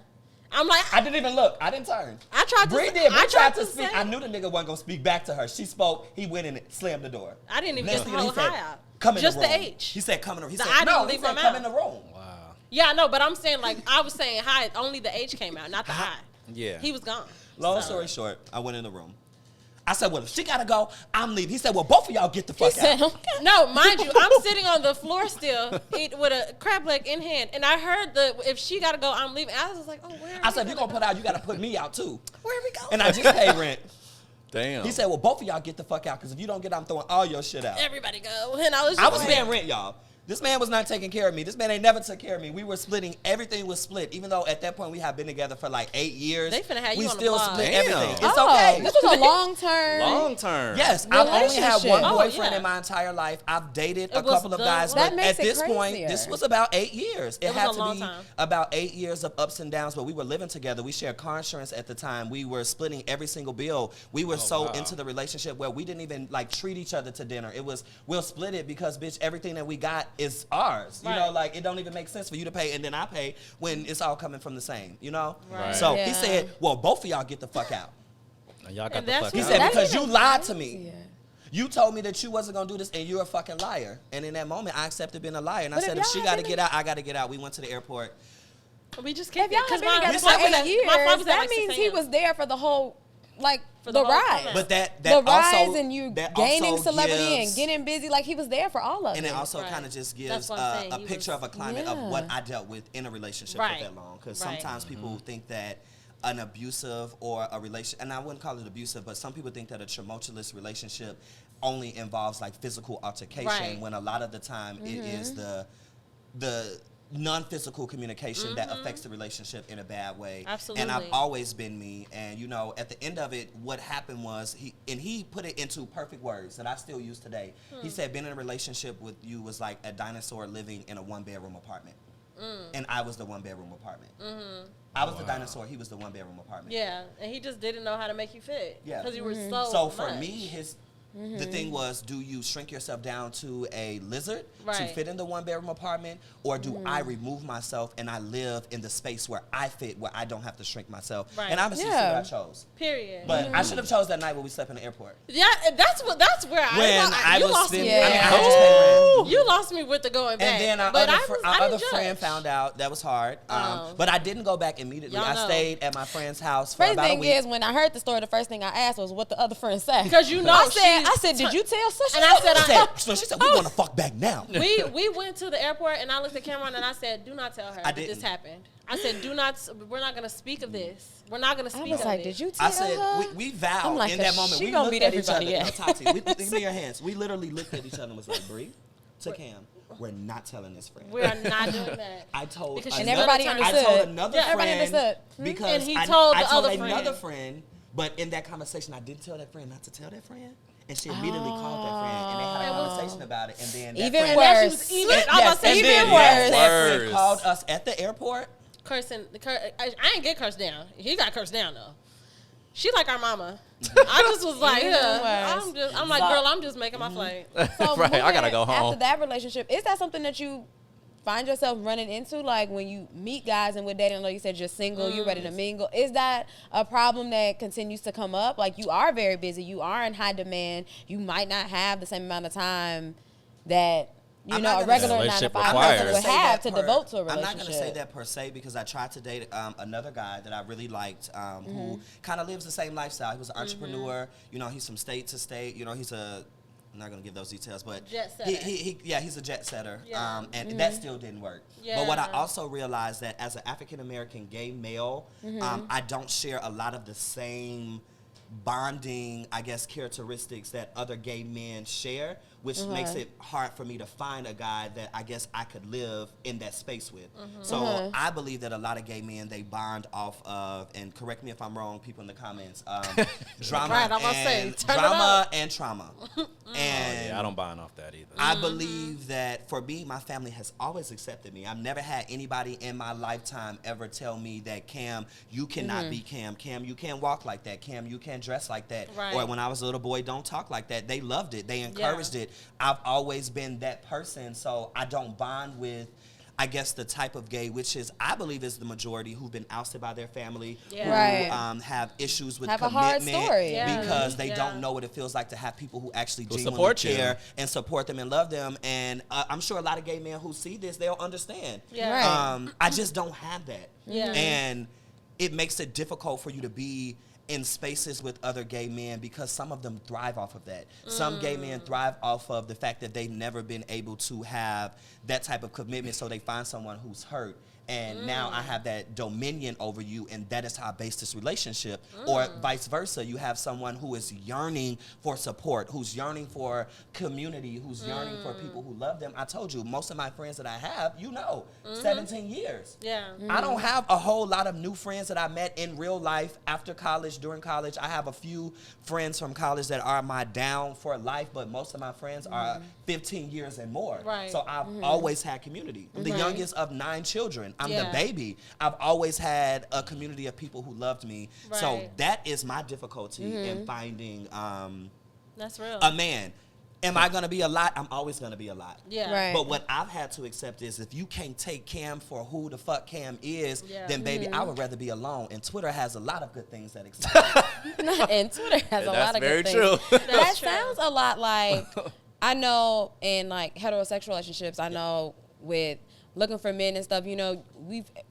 I'm like, I didn't even look. I didn't turn. I tried to Bree say- did. Bree I tried tried to to speak. say- I knew the nigga wasn't gonna speak back to her. She spoke. He went in and slammed the door. I didn't even Next get the thing he whole said, high out. come in Just the the room. H. He said, come in the room. He The said, I no, didn't he leave said, my come in mouth. the room. Wow. Yeah, I know, but I'm saying like I was saying hi. Only the H came out, not the I. Yeah. He was gone. Long So- story short, I went in the room. I said, well, if she gotta go, I'm leaving. He said, well, both of y'all get the He fuck said, out. okay. No, mind you, I'm sitting on the floor still with a crab leg in hand, and I heard if she gotta go, I'm leaving. I was like, oh, where? I said, if you're gonna put out, you gotta put me out too. Where are we going? And I just paid rent. Damn. He said, well, both of y'all get the fuck out, because if you don't get out, I'm throwing all your shit out. Everybody go, and I was. I Just was like, paying rent, y'all. This man was not taking care of me. This man ain't never took care of me. We were splitting. Everything was split. Even though at that point we had been together for like 8 years. They finna have you we on the still blog. split Damn. everything. It's Oh, okay. this was a long term. Long term. Yes, I've only had one Relationship. Oh, boyfriend yeah. in my entire life. I've dated a It was couple of the guys, one- but That makes at it this point, crazier. this was about 8 years. It was had a to long be time. about 8 years of ups and downs, but we were living together. We shared car insurance at the time. We were splitting every single bill. We were so wow. into the relationship where we didn't even like treat each other to dinner. It was, we'll split it because, bitch, everything that we got is ours. You Right. know, like, it don't even make sense for you to pay and then I pay when it's all coming from the same, you know? Right. So Yeah. he said, well, both of y'all get the fuck out. Y'all got And the that's fuck He what- out. said, That's because you even lied to me. Yeah. You told me that you wasn't going to do this, and you're a fucking liar. And in that moment, I accepted being a liar. And I But said, if if she y'all got to had get out, I got to get out. We went to the airport. We just If kept y'all it have because been my together we for said flight 8 was years, my flight was at that like 6 means he a.m. was there for the whole, like, For the the whole ride. time. But that The rise also, and you that gaining also celebrity gives- and getting busy, like, he was there for all of And it. it also Right. kind of just That's gives what I'm saying. a He picture was- of a climate of Yeah. what I dealt with in a relationship Right. for that long. Because Right. sometimes people think that an abusive or a relation, and I wouldn't call it abusive, but some people think that a tumultuous relationship only involves like physical altercation, Right. when a lot of the time it is the non-physical communication that affects the relationship in a bad way. Absolutely. And I've always been me. And you know, at the end of it, what happened was he put it into perfect words that I still use today. He said, being in a relationship with you was like a dinosaur living in a 1-bedroom apartment. And I was the 1-bedroom apartment. I was the dinosaur. He was the 1-bedroom apartment. Yeah, and he just didn't know how to make you fit. Yeah. Because you were So for much. me, the thing was, do you shrink yourself down to a lizard to Right. fit in the 1-bedroom apartment, or do I remove myself and I live in the space where I fit, where I don't have to shrink myself? Right. And obviously, Yeah. that's what I chose. Period. But I should have chose that night when we slept in the airport. Yeah, that's where When I you was lost spending, me. Yeah. I mean, I had just paid rent. You lost me with the going back. And then our but other didn't friend judge. found out. That was hard. Oh. But I didn't go back immediately. Y'all I know. stayed at my friend's house for First about a thing week. is, when I heard the story, the first thing I asked was what the other friend said. Because you know I said, did you tell such And I said, She said, we want to fuck back now. we went to the airport and I looked at Cameron and I said, do not tell her that this didn't. happened. I said, we're not going to speak of this. We're not going to I speak was of like, it. did you tell I said, her? we vowed I'm like, in that moment. she We gonna looked beat at each other. everybody No, up. Tati, give me your hands. We literally looked at each other and was like, Bree, to Cam, we're not telling this friend. We are not doing that. I told Because And another- everybody I understood. told another Yeah, everybody friend understood. because And he I told I the told other another friend. friend, but in that conversation, I didn't tell that friend not to tell that friend. And she immediately called that friend, and they had a conversation about it. And then that Even friend, And that she worse. was even, And- I was about to say, and even then worse. that friend Worse. called us at the airport. I ain't get cursed down. He got cursed down though. She like our mama. I just was like, Even yeah. worse. I'm like, girl, I'm just making my flight. So Right, I gotta moving go home. After that relationship, is that something that you find yourself running into, like when you meet guys and with dating? I know you said you're single, you're ready to mingle. Is that a problem that continues to come up? Like, you are very busy, you are in high demand, you might not have the same amount of time that I'm know not a gonna regular say- 9 to Relationship 5 person requires. would say have that to per- devote to a I'm relationship. not going to say that per se because I tried to date another guy that I really liked who kind of lives the same lifestyle. He was an entrepreneur. You know, he's from state to state. You know, he's a, I'm not going to give those details, but Jet setter. he's a jet setter. Yeah. And that still didn't work. But what I Yeah. also realized that as an African-American gay male, I don't share a lot of the same bonding, I guess, characteristics that other gay men share, which makes it hard for me to find a guy that I guess I could live in that space with. So I believe that a lot of gay men, they bond off of, and correct me if I'm wrong, people in the comments, drama, Right, I'm gonna say, and turn it drama up. and trauma. And Yeah, I don't bond off that either. I believe that for me, my family has always accepted me. I've never had anybody in my lifetime ever tell me that, Cam, you cannot be Cam. Cam, you can't walk like that. Cam, you can't dress like that. Right. Or when I was a little boy, don't talk like that. They loved it. They encouraged it. I've always been that person, so I don't bond with, I guess, the type of gay, which is, I believe, is the majority who've been ousted by their family, Yeah. who Right. have issues with Have a hard commitment story. Yeah. because they Yeah. don't know what it feels like to have people who actually Who genuinely support you. care and support them and love them. And I'm sure a lot of gay men who see this, they'll understand. Yeah. Right. I just don't have that. Yeah. And it makes it difficult for you to be in spaces with other gay men because some of them thrive off of that. Some gay men thrive off of the fact that they've never been able to have that type of commitment, so they find someone who's hurt. And now I have that dominion over you, and that is how I base this relationship. Or vice versa, you have someone who is yearning for support, who's yearning for community, who's yearning for people who love them. I told you, most of my friends that I have, 17 years. Yeah. I don't have a whole lot of new friends that I met in real life after college, during college. I have a few friends from college that are my down for life, but most of my friends are 15 years and more. Right. So I've always had community. I'm the youngest of 9 children. I'm the Yeah. baby. I've always had a community of people who loved me. So Right. that is my difficulty in finding That's real. a man. Am I gonna be a lot? I'm always gonna be a lot. Yeah. Right. But what I've had to accept is if you can't take Cam for who the fuck Cam is, Yeah. then baby, I would rather be alone. And Twitter has a lot of good things that excite me. And Twitter has a lot of good things. That's very true. That true. sounds a lot like, I know in like heterosexual relationships, I know with looking for men and stuff, you know,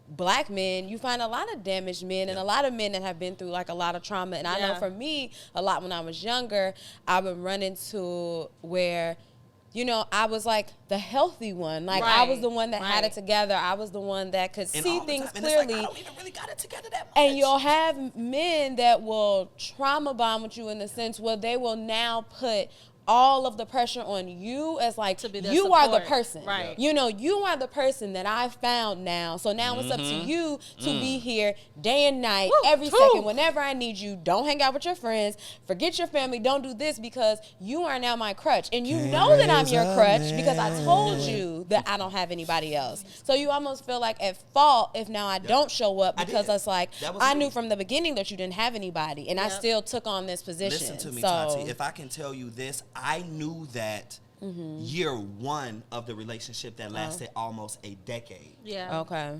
black men, you find a lot of damaged men and a lot of men that have been through like a lot of trauma. And I know for me, a lot when I was younger, I would run into where, you know, I was like the healthy one. Like I was the one that had it together. I was the one that could And see all the things time, and it's like, clearly. I don't even really got it together that much. And you'll have men that will trauma bond with you in the sense where they will now put all of the pressure on you as like, To be their you are the support. person. Right. You know, you are the person that I found now. So now it's up to you to be here day and night, every second, whenever I need you. Don't hang out with your friends. Forget your family. Don't do this because you are now my crutch. And you know that I'm your crutch because I told you that I don't have anybody else. So you almost feel like at fault if now I don't show up because it's like, I knew from the beginning that you didn't have anybody. And I still took on this position. Listen to me, so, Tati. If I can tell you this, I knew that year one of the relationship that lasted almost a decade. Yeah. Okay.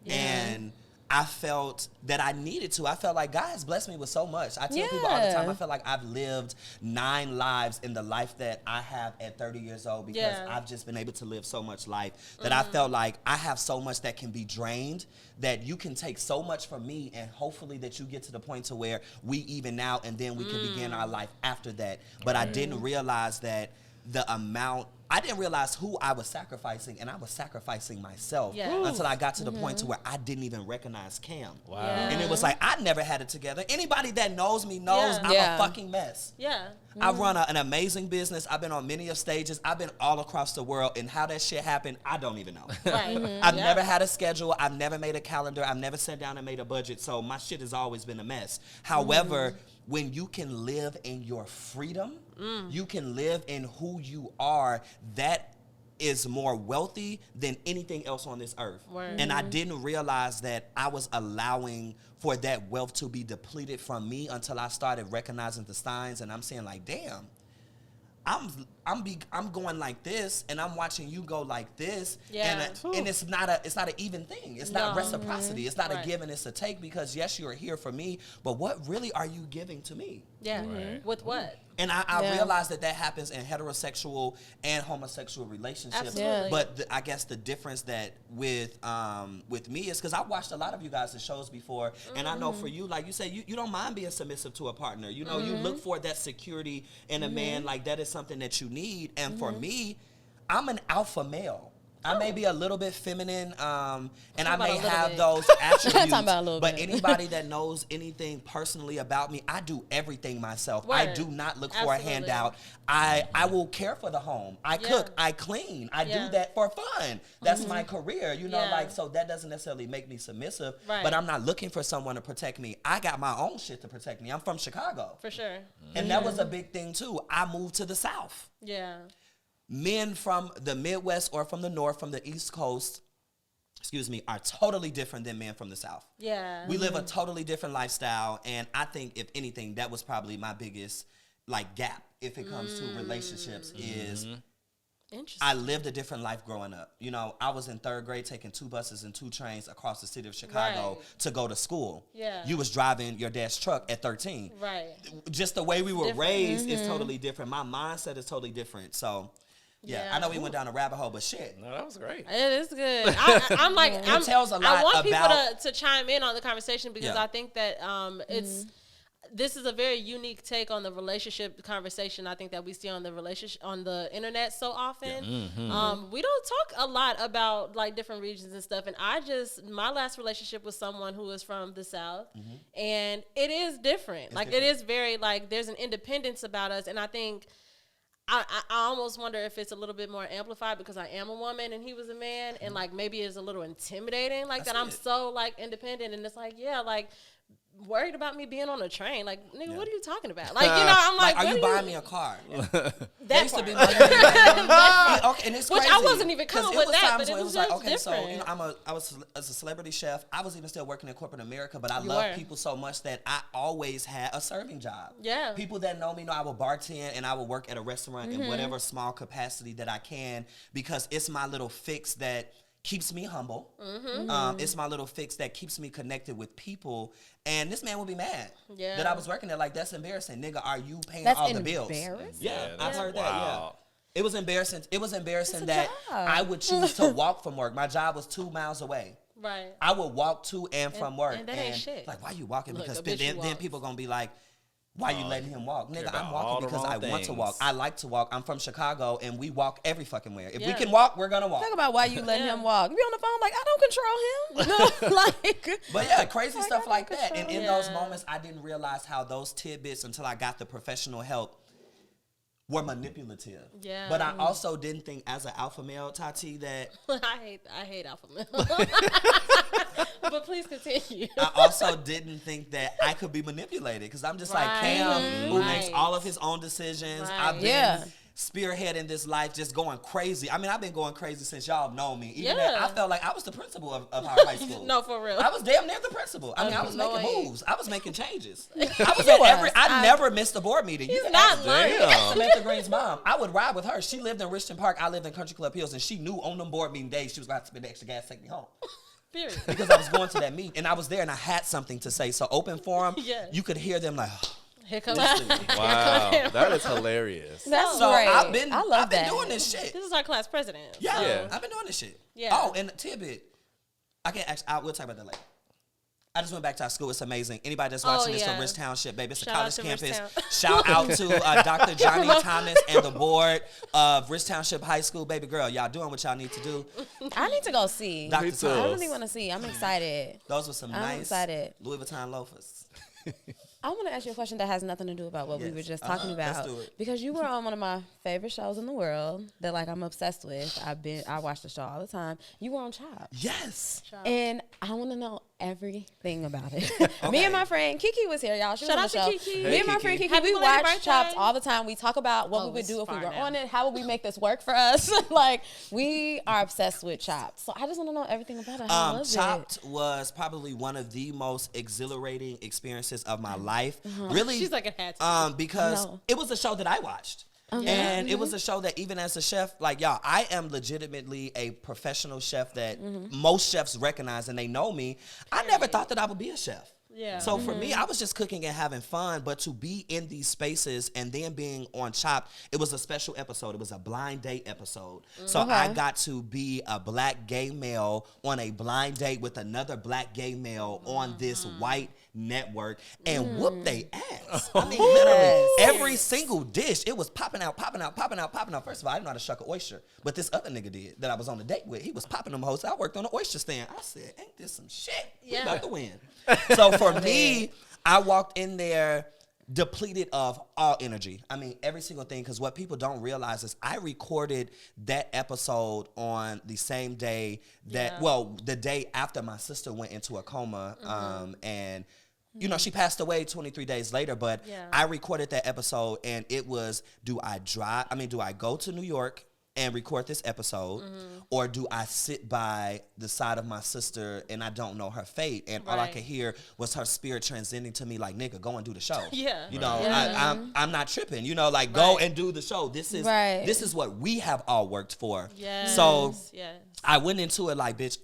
And I felt that I needed to. I felt like God has blessed me with so much. I tell people all the time, I feel like I've lived 9 lives in the life that I have at 30 years old because I've just been able to live so much life that I felt like I have so much that can be drained, that you can take so much from me, and hopefully that you get to the point to where we even out and then we can begin our life after that. But I didn't realize that I didn't realize who I was sacrificing, and I was sacrificing myself until I got to the point to where I didn't even recognize Cam. Wow. And it was like, I never had it together. Anybody that knows me knows I'm a fucking mess. Yeah. I run an amazing business. I've been on many of stages. I've been all across the world, and how that shit happened, I don't even know. Right. I've never had a schedule. I've never made a calendar. I've never sat down and made a budget, so my shit has always been a mess. However, when you can live in your freedom, you can live in who you are, that is more wealthy than anything else on this earth. And I didn't realize that I was allowing for that wealth to be depleted from me until I started recognizing the signs, and I'm saying like, damn, I'm going like this, and I'm watching you go like this, and it's not an even thing. It's not reciprocity. It's not a give and it's a take, because yes, you're here for me, but what really are you giving to me? Yeah. With what? And I realized that happens in heterosexual and homosexual relationships. Absolutely. But I guess the difference that with me is because I watched a lot of you guys' shows before, and I know for you, like you said, you don't mind being submissive to a partner. You know, you look for that security in a man, like that is something that you need. And for me, I'm an alpha male. I may be a little bit feminine, and I may have those attributes, but anybody that knows anything personally about me, I do everything myself. I do not look for a handout. I will care for the home. I cook. I clean. I do that for fun. That's my career, you know, like, so that doesn't necessarily make me submissive, but I'm not looking for someone to protect me. I got my own shit to protect me. I'm from Chicago. For sure. And that was a big thing, too. I moved to the South. Yeah. Men from the Midwest or from the North, from the East Coast, are totally different than men from the South. Yeah. We live a totally different lifestyle, and I think, if anything, that was probably my biggest, like, gap if it comes to relationships is I lived a different life growing up. You know, I was in 3rd grade taking 2 buses and 2 trains across the city of Chicago to go to school. Yeah. You was driving your dad's truck at 13. Right. Just the way we were raised is totally different. My mindset is totally different. So... Yeah, I know we went down a rabbit hole, but shit. No, that was great. It is good. I'm like, it tells a lot. I want people to chime in on the conversation, because I think that this is a very unique take on the relationship conversation. I think that we see on the internet so often. We don't talk a lot about like different regions and stuff. And my last relationship was someone who was from the South, and it is different. It is very like there's an independence about us, and I think. I almost wonder if it's a little bit more amplified because I am a woman and he was a man, and like maybe it's a little intimidating, like that I'm so like independent, and it's like, yeah, like worried about me being on a train. Like, nigga, what are you talking about? Like, I'm like, are you buying me a car? That used to part. be my thing. Okay, and it's Which crazy. I wasn't even coming with was that, times but where it was like, just okay, so different. I was as a celebrity chef. I was even still working in corporate America, but I You love were. people so much that I always had a serving job. Yeah. People that know me know I will bartend and I will work at a restaurant in whatever small capacity that I can, because it's my little fix that keeps me humble. It's my little fix that keeps me connected with people. And this man would be mad that I was working there. Like, that's embarrassing. Nigga, are you paying all the bills? Embarrassing? Yeah, I that's heard that, yeah. wild. It was embarrassing. It was embarrassing It's a that job. I would choose to walk from work. My job was 2 miles away. Right. I would walk to and from work. and that ain't shit. Like, why you walking? Look, Because a bitch then who walks. people going to be like, why you letting him walk? Nigga, about I'm all walking the because I wrong want to things. walk. I like to walk. I'm from Chicago, and we walk every fucking where. If we Yeah. can walk, we're going to walk. Talk about why you letting Yeah. him walk. You be on the phone like, I don't control him. No, like. But yeah, crazy Like, stuff I like don't that. And control in him. those Yeah. moments, I didn't realize how those tidbits, until I got the professional help, were manipulative. Yeah. But I also didn't think, as an alpha male, Tati, that I hate alpha male. But please continue. I also didn't think that I could be manipulated, because I'm just like Right. Cam, who makes Right. all of his own decisions. Right. I've been Yeah. spearheading this life, just going crazy. I mean, I've been going crazy since y'all know me. Even Yeah. that, I felt like I was the principal of our high school. No, for real. I was damn near the principal. I mean, I was making Annoying. moves. I was making changes. I was at every. I never missed a board meeting. You He's can not ask lying. Damn. Samantha Green's mom. I would ride with her. She lived in Richmond Park. I lived in Country Club Hills, and she knew on them board meeting days she was going to have to spend the extra gas to take me home. Period. Because I was going to that meeting, and I was there, and I had something to say. So open forum, Yes. you could hear them like. Here comes Listen. Wow, that is hilarious. That's So great. I've been I love that. doing this shit. This is our class president. Yeah, Yeah. I've been doing this shit. Yeah. Oh, and a tidbit. I can't actually. We'll talk about that later. I just went back to our school. It's amazing. Anybody that's watching this from yeah. Rich Township, baby, it's Shout a out college to campus. Rich Shout out to Dr. Johnny Thomas and the board of Rich Township High School. Baby girl, y'all doing what y'all need to do. I need to go see. Dr. Me too. I Thomas. really want to see. I'm excited. Those were some I'm nice excited. Louis Vuitton loafers. I want to ask you a question that has nothing to do about what we Yes. were just talking about. Let's do it. Because you were on one of my favorite shows in the world that like I'm obsessed with. I watch the show all the time. You were on Chopped. Yes. And I want to know everything about it. Okay. Me and my friend Kiki was here, y'all. She Shout was on out the to show. Kiki. Me Hey, and my Kiki. friend Kiki, Happy we belated watch birthday. Chopped all the time. We talk about what Oh, we would it's do if we far were now. on it. How would we make this work for us? Like, we are obsessed with Chopped. So I just want to know everything about it. I love it. Chopped was probably one of the most exhilarating experiences of my life. Really, She's like, it had to. because No. it was a show that I watched. And it was a show that even as a chef, like y'all, I am legitimately a professional chef that most chefs recognize and they know me. I never thought that I would be a chef. Yeah. So for me, I was just cooking and having fun, but to be in these spaces and then being on Chopped, it was a special episode. It was a blind date episode. So I got to be a black gay male on a blind date with another black gay male on this white network and whoop they ass. I mean, literally, every single dish, it was popping out, popping out, popping out, popping out. First of all, I didn't know how to shuck an oyster, but this other nigga did that I was on a date with. He was popping them hoes. I worked on an oyster stand. I said, ain't this some shit? We Yeah. about to win. So for me, I walked in there depleted of all energy. I mean, every single thing, because what people don't realize is I recorded that episode on the same day that, the day after my sister went into a coma, and you know, she passed away 23 days later, but I recorded that episode and it was, do I go to New York and record this episode, or do I sit by the side of my sister and I don't know her fate, and all I Right. could hear was her spirit transcending to me like, nigga, go and do the show. Yeah. You know, Yeah. I'm not tripping. You know, like go Right. and do the show. This is Right. this is what we have all worked for. Yes. So yes. I went into it like, bitch,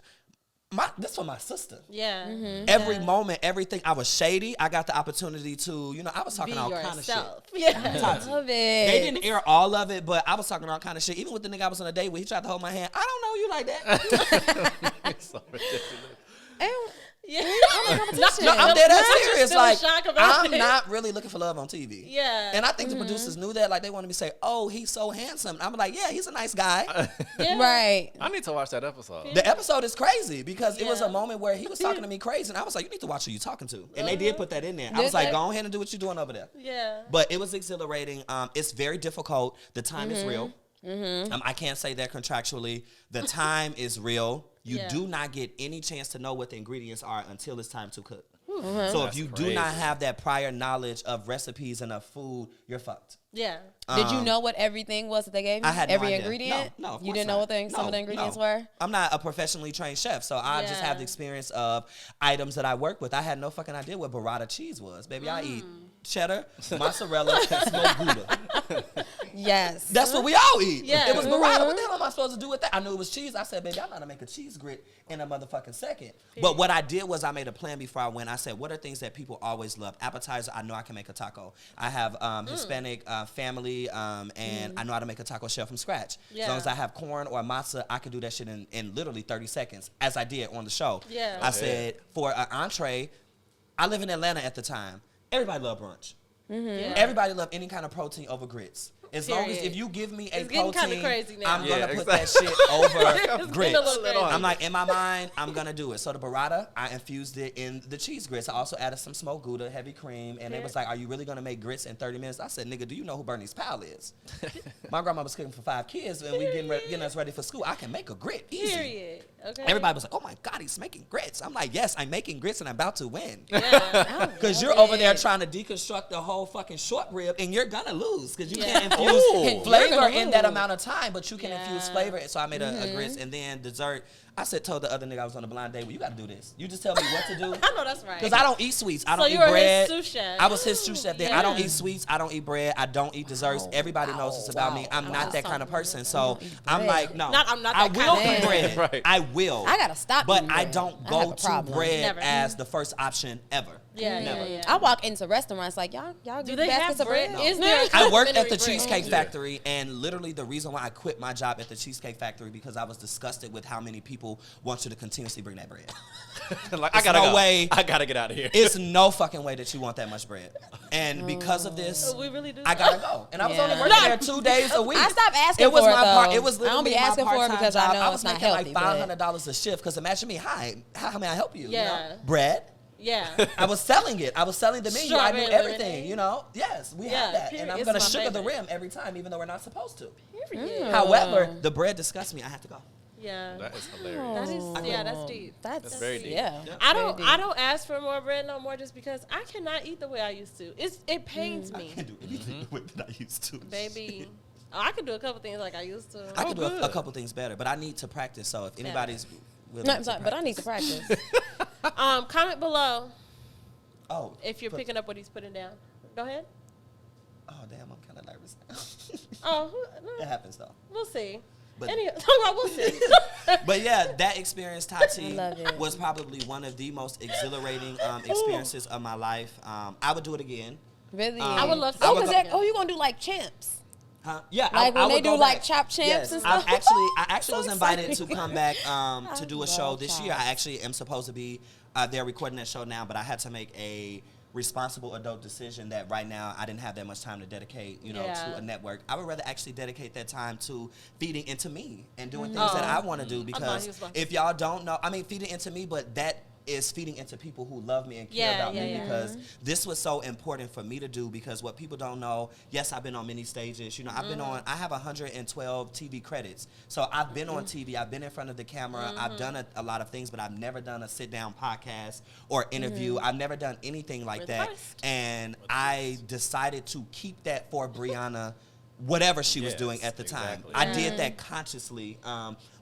this for my sister. Yeah. Every moment, everything. I was shady. I got the opportunity to, you know, I was talking Be all kind of shit. yourself. Yeah. Tati. Love it. They didn't air all of it, but I was talking all kind of shit. Even with the nigga I was on a date with, he tried to hold my hand. I don't know you like that. It's so ridiculous. And Yeah. competition. No, I'm dead ass Not just serious. still in Like, shock about I'm it. not really looking for love on TV. Yeah. And I think the producers knew that. Like, they wanted me to say, oh, he's so handsome. I'm like, yeah, he's a nice guy. Yeah. Right. I need to watch that episode. The episode is crazy because it was a Yeah. moment where he was talking to me crazy. And I was like, you need to watch who you talking to. And they did put that in there. I was Did like, they? go ahead and do what you're doing over there. Yeah. But it was exhilarating. It's very difficult. The time is real. I can't say that contractually. The time is real. You Yeah. do not get any chance to know what the ingredients are until it's time to cook. So if That's you do not crazy. have that prior knowledge of recipes and of food, you're fucked. Yeah. Did you know what everything was that they gave you? I had no every idea. ingredient. No, of you course didn't know not. what some of the ingredients No. were. I'm not a professionally trained chef, so I just have the experience of items that I work with. I had no fucking idea what burrata cheese was, baby. I eat cheddar, mozzarella, smoked Gouda. Yes. That's what we all eat. Yeah. It was burrata. What the hell am I supposed to do with that? I knew it was cheese. I said, baby, I'm not gonna make a cheese grit in a motherfucking second. But what I did was I made a plan before I went. I said, what are things that people always love? Appetizer, I know I can make a taco. I have Hispanic family, and I know how to make a taco shell from scratch. Yeah. As long as I have corn or masa, I can do that shit in literally 30 seconds, as I did on the show. Yeah. I said, for an entree, I live in Atlanta at the time. Everybody loved brunch. Yeah. Everybody love any kind of protein over grits. As long as Period. if you give me a It's getting kinda protein, crazy now. I'm Yeah, gonna put exactly. that shit over It's grits. getting a little crazy. I'm like, in my mind, I'm gonna do it. So the burrata, I infused it in the cheese grits. I also added some smoked Gouda, heavy cream, and they was like, "Are you really gonna make grits in 30 minutes?" I said, "Nigga, do you know who Bernice Powell is?" My grandma was cooking for 5 kids, and we getting us ready for school. I can make a grit easy. Period. Okay. Everybody was like, "Oh my God, he's making grits." I'm like, "Yes, I'm making grits, and I'm about to win." Yeah. Because you're over there trying to deconstruct the whole fucking short rib, and you're gonna lose because you can't infuse Ooh. flavor You're gonna in that lose. amount of time, but you can infuse Yeah. flavor. So I made a grits, and then dessert. I told the other nigga I was on a blind date, well, you gotta do this. You just tell me what to do. I know that's right. Because I don't eat sweets. I So don't you eat were his bread. sous chef. I was his sous chef then. I don't Yeah. eat sweets. I don't eat bread. I don't eat desserts. Everybody knows this about me. I'm not that kind of person. So I'm like, no. I'm not I that will kind eat of bread. Right. I will. I gotta stop But eating I bread. don't I go have a to problem. bread Never. as the first option ever. Yeah, Never. yeah, yeah. I walk into restaurants like y'all Do give they baskets have of bread. bread? Is there? I worked at the complimentary bread? Cheesecake Factory, and literally the reason why I quit my job at the Cheesecake Factory because I was disgusted with how many people want you to continuously bring that bread. Like, It's no way. I gotta get out of here. It's no fucking way that you want that much bread. And because of this, We really do. I gotta go. And I was Yeah. only working there 2 days a week. I stopped asking It was for it, my part. though. It was I don't literally be asking my for it part-time because I job. know I it's was not making healthy, like but- $500 a shift. Because imagine me, hi, how may I help you? You Yeah. know? Bread. Yeah. I was selling it. I was selling the menu. I knew Strawberry everything. lemonade. You know. Yes, we Yeah, have that, period. and I'm It's gonna my sugar the favorite. rim every time, even though we're not supposed to. Period. However, the bread disgusts me. I have to go. Yeah. That is hilarious. That is, yeah, that's deep. That's very deep. Yeah. Yeah. I Very don't deep. I don't ask for more bread no more just because I cannot eat the way I used to. It pains I me, can't do anything the way that I used to. baby. Oh, I can do a couple things like I used to. I can do good. a couple things better, but I need to practice. So if anybody's willing No, to I'm sorry, but I need to practice. Comment below Oh, if you're picking up what he's putting down. Go ahead. Oh damn, I'm kind of nervous. Oh, It happens though. we'll see. But- Anyway, we'll see. But yeah, that experience, Tati, I love it. was probably one of the most exhilarating experiences of my life. I would do it again. Really? I would love to. I Oh, would because go- you gonna do like champs? Huh? Yeah, Like when I they would do go like back. Chop Champs Yes, and I stuff. actually So was invited to excited. come back to do a show love this year. Chops. I actually am supposed to be there recording that show now, but I had to make a responsible adult decision that right now I didn't have that much time to dedicate, Yeah. to a network. I would rather actually dedicate that time to feeding into me and doing things that I want to do because he was about to if y'all don't know, I mean feeding into me, but that is feeding into people who love me and care Yeah, about yeah, me yeah. because this was so important for me to do because what people don't know, yes, I've been on many stages. I've been on, I have 112 TV credits. So I've been on TV, I've been in front of the camera, I've done a lot of things, but I've never done a sit down podcast or interview. I've never done anything like We're the that. first. And I decided to keep that for Brianna, whatever she was Yes, doing at the time. exactly. I did that consciously.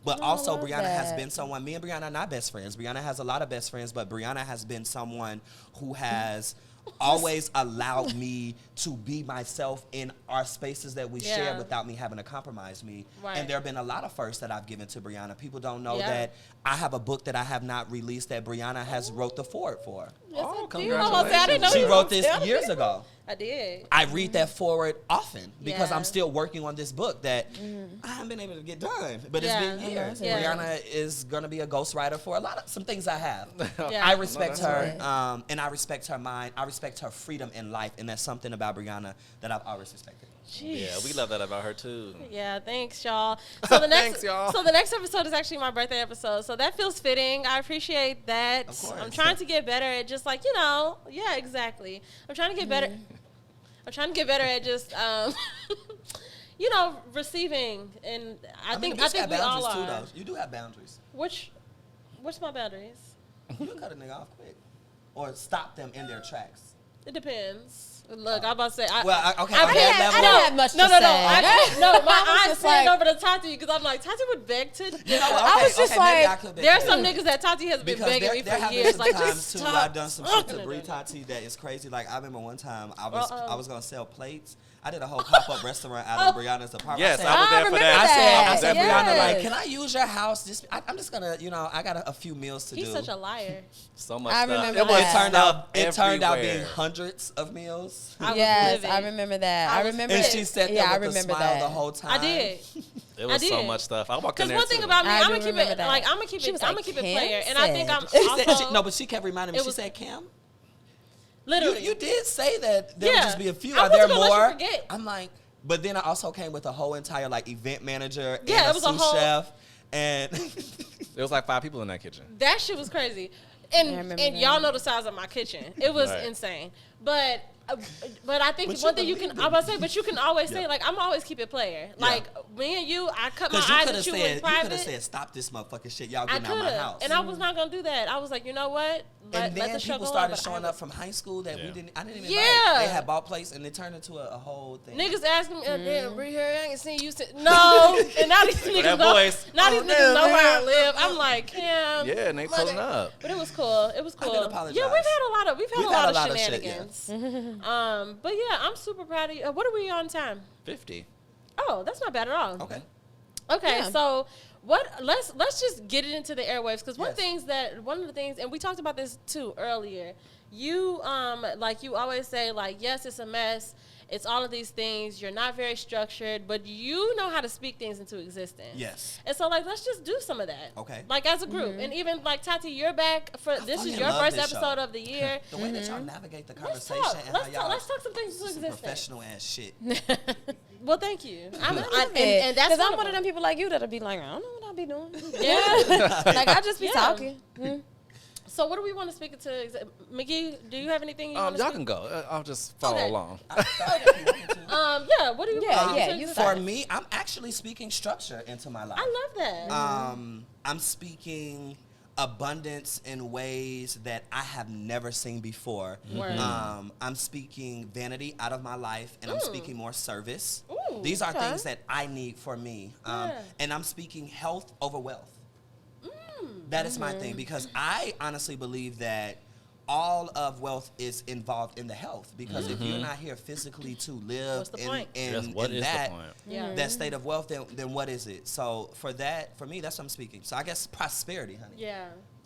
But also love Brianna has that. been someone, me and Brianna are not best friends. Brianna has a lot of best friends, but Brianna has been someone who has always allowed me to be myself in our spaces that we share Yeah. without me having to compromise me. Right. And there have been a lot of firsts that I've given to Brianna. People don't know Yeah. that I have a book that I have not released that Brianna has wrote the foreword for. Oh, Oh, you almost said I didn't know She you wrote were this telling years people. ago. I did. I read that forward often because Yeah. I'm still working on this book that I haven't been able to get done. But Yeah. it's been years. Yeah. Brianna is going to be a ghostwriter for some things I have. Yeah. I respect that's her, right. and I respect her mind. I respect her freedom in life, and that's something about Brianna that I've always respected. Jeez. Yeah, we love that about her too. Yeah, thanks, y'all. So the next, Thanks, y'all. So the next episode is actually my birthday episode. So that feels fitting. I appreciate that. Of course. I'm trying to get better at just like yeah, exactly. I'm trying to get better. I'm trying to get better at just receiving, and I think you got we all boundaries are. too, though. You do have boundaries. What's my boundaries? You can cut a nigga off quick. or stop them in their tracks? It depends. Look, I'm about to say. Okay. I didn't have much to say. My eyes just stand like- over to Tati because I'm like, Tati would beg to. You know what? I was just maybe I like, could There are beg some too. niggas that Tati has been Because begging me there for have been years. some Like, times just too stop. where I've done some shit to No. Bree Tati that is crazy. Like I remember one time I was gonna sell plates. I did a whole pop-up restaurant out of Brianna's apartment. Yes, I I was there for remember that. I that. said, Yes. Brianna, like, can I use your house? I'm just gonna, I got a few meals to He's do. such a liar. So much I stuff. remember It was that. It turned out everywhere. being hundreds of meals. I was Yes, livid. I remember that. I was remember. And she sat there yeah, I with a remember smile that. the whole time. I did. It was I so did. much stuff. I walked in Because there one thing too. about me, I I'm do gonna keep remember it that. like I'm gonna keep She it. was I'm like, gonna keep it Cam player, and I think I'm She, also she kept reminding me. It She was- said, Cam, literally. you did say that there would Yeah. just be a few. I Are there wasn't gonna let you more? forget. I'm like, but then I also came with a whole entire like event manager Yeah, and it was a sous whole- chef. And There was like 5 people in that kitchen. That shit was crazy. I And remember and that. y'all know the size of my kitchen. It was Right. insane. But I think But one you thing you can believed I'm about to say, but you can always say Yeah. like I'm always keep it player. Like me and you, I cut my because you eyes could at have you in said, you could have private. said, stop this motherfucking shit. Y'all I getting could out my have, house. and I was not gonna do that. I was like, you know what? And Let then the show people go started on, but showing I up from high school that Yeah. I didn't even Yeah. invite. They had ball plates and it turned into a whole thing. Niggas asking me, damn, Bree here, I ain't seen you since. No, and now these niggas that know. voice. Now these Oh, niggas know no, where I no. live. I'm like, Cam. Yeah, and they pulling up. But it was cool. It was I cool. did apologize. Yeah, we've had a lot of We've had a lot of shit, shenanigans. But yeah, I'm super proud of you. What are we on time? 50. Oh, that's not bad at all. Okay. Okay, Yeah. so let's just get it into the airwaves because one of the things, and we talked about this too earlier. You like you always say like, yes, it's a mess. It's all of these things. You're not very structured, but you know how to speak things into existence. Yes. And so like let's just do some of that. Okay. Like as a group, and even like Tati, you're back for this is fucking your love first this show. episode of the year. The way that y'all navigate the Let's conversation talk. and Let's how talk. y'all Let's talk some things into some existence. professional ass shit. Well, thank you. And And that's I'm one of them. them people like you that'll be like, I don't know what I'll be doing. Yeah. Like I just be Yeah. talking. Mm. So what do we want to speak to? McGee, do you have anything you want to Y'all speak? can go. I'll just follow Okay. along. Yeah, what do you Yeah, want yeah, to you start? For me, I'm actually speaking structure into my life. I love that. I'm speaking abundance in ways that I have never seen before. Word. I'm speaking vanity out of my life, and I'm speaking more service. Ooh, These are okay. things that I need for me. Yeah. And I'm speaking health over wealth. That is my thing, because I honestly believe that all of wealth is involved in the health, because if you're not here physically to live What's the point? Yes, in what is that, the point? Yeah. that state of wealth, then what is it? So for me, that's what I'm speaking. So I guess prosperity, honey. Yeah.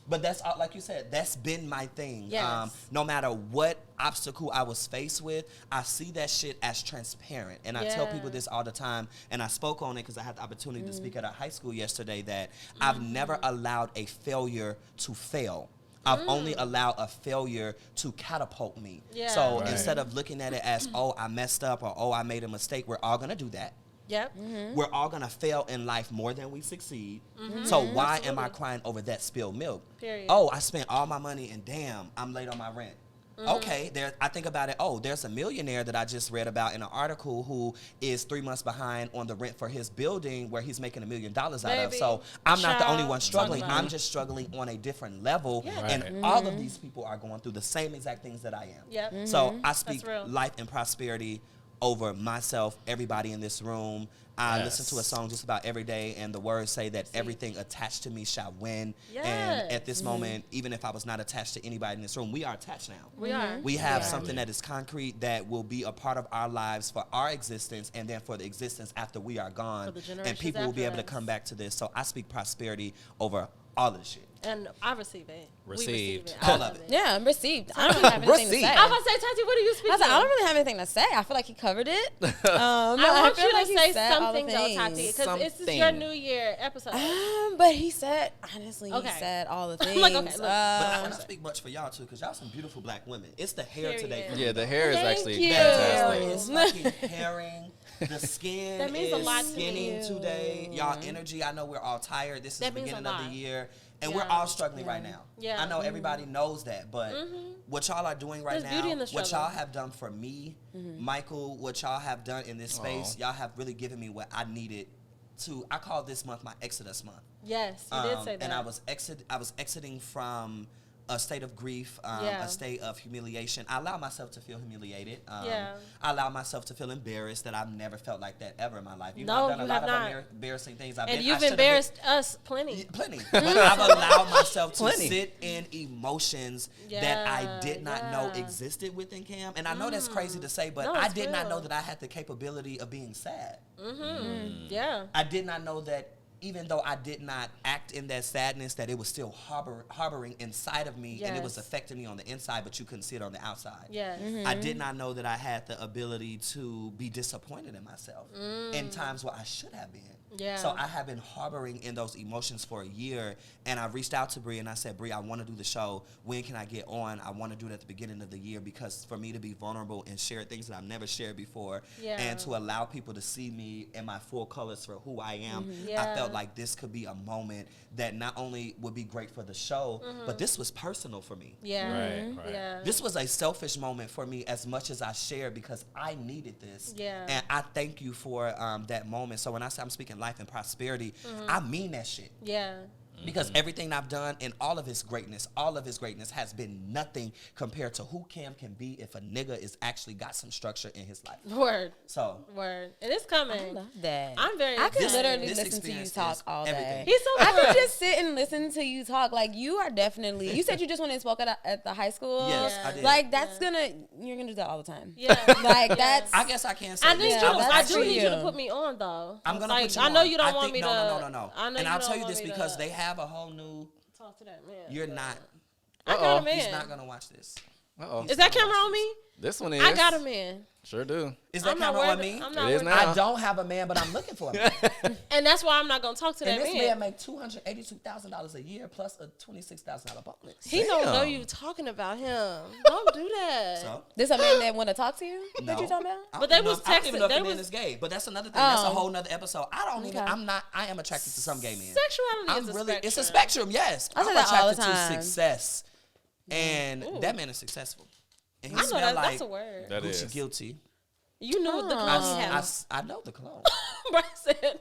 But that's all, like you said, that's been my thing. Yes. No matter what obstacle I was faced with, I see that shit as transparent. And I tell Yeah. people this all the time, and I spoke on it because I had the opportunity to speak at a high school yesterday, that I've never allowed a failure to fail. I've only allowed a failure to catapult me. Yeah. So Right. instead of looking at it as, oh, I messed up, or oh, I made a mistake, we're all going to do that. Yep. We're all going to fail in life more than we succeed. So why am I Absolutely. crying over that spilled milk? Period. Oh, I spent all my money and damn, I'm late on my rent. Okay, I think about it. Oh, there's a millionaire that I just read about in an article who is 3 months behind on the rent for his building where he's making $1 million out of. Baby, So I'm not the only child, one struggling. talk about I'm it. just struggling on a different level. Yeah. Right. And all of these people are going through the same exact things that I am. Yep. So I speak real. life and prosperity over myself, everybody in this room. I Yes. listen to a song just about every day, and the words say that everything attached to me shall win. And at this moment, even if I was not attached to anybody in this room, we are attached now. We are. We have Yeah. something that is concrete that will be a part of our lives for our existence, and then for the existence after we are gone. For the And generations people will be after able to us. come back to this. So I speak prosperity over all of this shit. And I receive it. We receive Received. it. All I of love it. Yeah, I'm received. I don't really have anything to Received. say. I was about to say, Tati, what do you speak I was like, to? I don't really have anything to say. I feel like he covered it. I want feel you like to he say said all the something though, Tati, things. because this is Something. your New Year episode. But he said, honestly, Okay. he said all the I'm things. like, okay, look. But I want to speak much for y'all too, because y'all some beautiful black women. It's the hair today. Period. For me. Yeah, the hair is Thank actually you. The hair fantastic. is fucking herring. The skin That means a is lot to skinny me. today. Y'all energy, I know we're all tired. This is That the means a beginning of the lot. year. And Yeah. we're all struggling right now. Yeah. I know everybody knows that, but what y'all are doing right There's beauty in now, the what struggle. y'all have done for me, Michael, what y'all have done in this space, y'all have really given me what I needed to. I call this month my Exodus month. Yes, you did say that. And I was exiting from a state of grief, a state of humiliation. I allow myself to feel humiliated. I allow myself to feel embarrassed that I've never felt like that ever in my life. I've done a lot of embarrassing things. You've embarrassed us plenty. Plenty. But I've allowed myself to sit in emotions that I did not know existed within Cam. And I know that's crazy to say, but I did not know that I had the capability of being sad. Yeah. I did not know that even though I did not act in that sadness, that it was still harboring inside of me, and it was affecting me on the inside, but you couldn't see it on the outside. Yes. I did not know that I had the ability to be disappointed in myself in times where I should have been. Yeah. So I have been harboring in those emotions for a year, and I reached out to Bree and I said, Bree, I want to do the show. When can I get on? I want to do it at the beginning of the year, because for me to be vulnerable and share things that I've never shared before, and to allow people to see me in my full colors for who I am, I felt like this could be a moment that not only would be great for the show, but this was personal for me. Yeah. Right. Yeah. This was a selfish moment for me as much as I shared, because I needed this. Yeah. And I thank you for that moment. So when I say I'm speaking life and prosperity, I mean that shit. Yeah. Because everything I've done and all of his greatness has been nothing compared to who Cam can be if a nigga is actually got some structure in his life. Word. So. Word. And it's coming. I love that. I'm very I could excited. literally listen to you talk all day. everything. He's so I good. could just sit and listen to you talk. Like, you are definitely, you said you just went and spoke at the high school. Yes, Yeah. I did. Like, you're going to do that all the time. Yeah. Like, that's. I guess I can't say I need this. you. was I do actually- need you to put me on though. I'm gonna like, put you I know on. you don't I want think- me to. No. I know And you I'll don't tell you want this me because to they have a whole new. talk to that man. You're not. I got a man. He's not gonna watch this. Uh-oh. Is that camera on me? This one is. I got a man. Sure do. Is that I'm not camera on worried. me? I'm not It is worried. now. I don't have a man, but I'm looking for a man. And that's why I'm not gonna talk to And that this man. man make $282,000 a year plus a $26,000 bonus. He don't know Damn. you talking about him. Don't do that. So This a man that want to talk to you? no. That you talking about? I But don't they even was know- I don't even texting- know if they the man was- is gay, but that's another thing. That's a Oh. whole nother episode. I don't even. Okay. I am attracted to some gay men. Sexuality I'm is a really. spectrum. It's a spectrum. Yes. I say I'm that all the attracted time. to success, and that man is successful. And he I know smell like that's a word. That Gucci is. guilty. You knew the clothes he had. I know the cologne. Bryce said.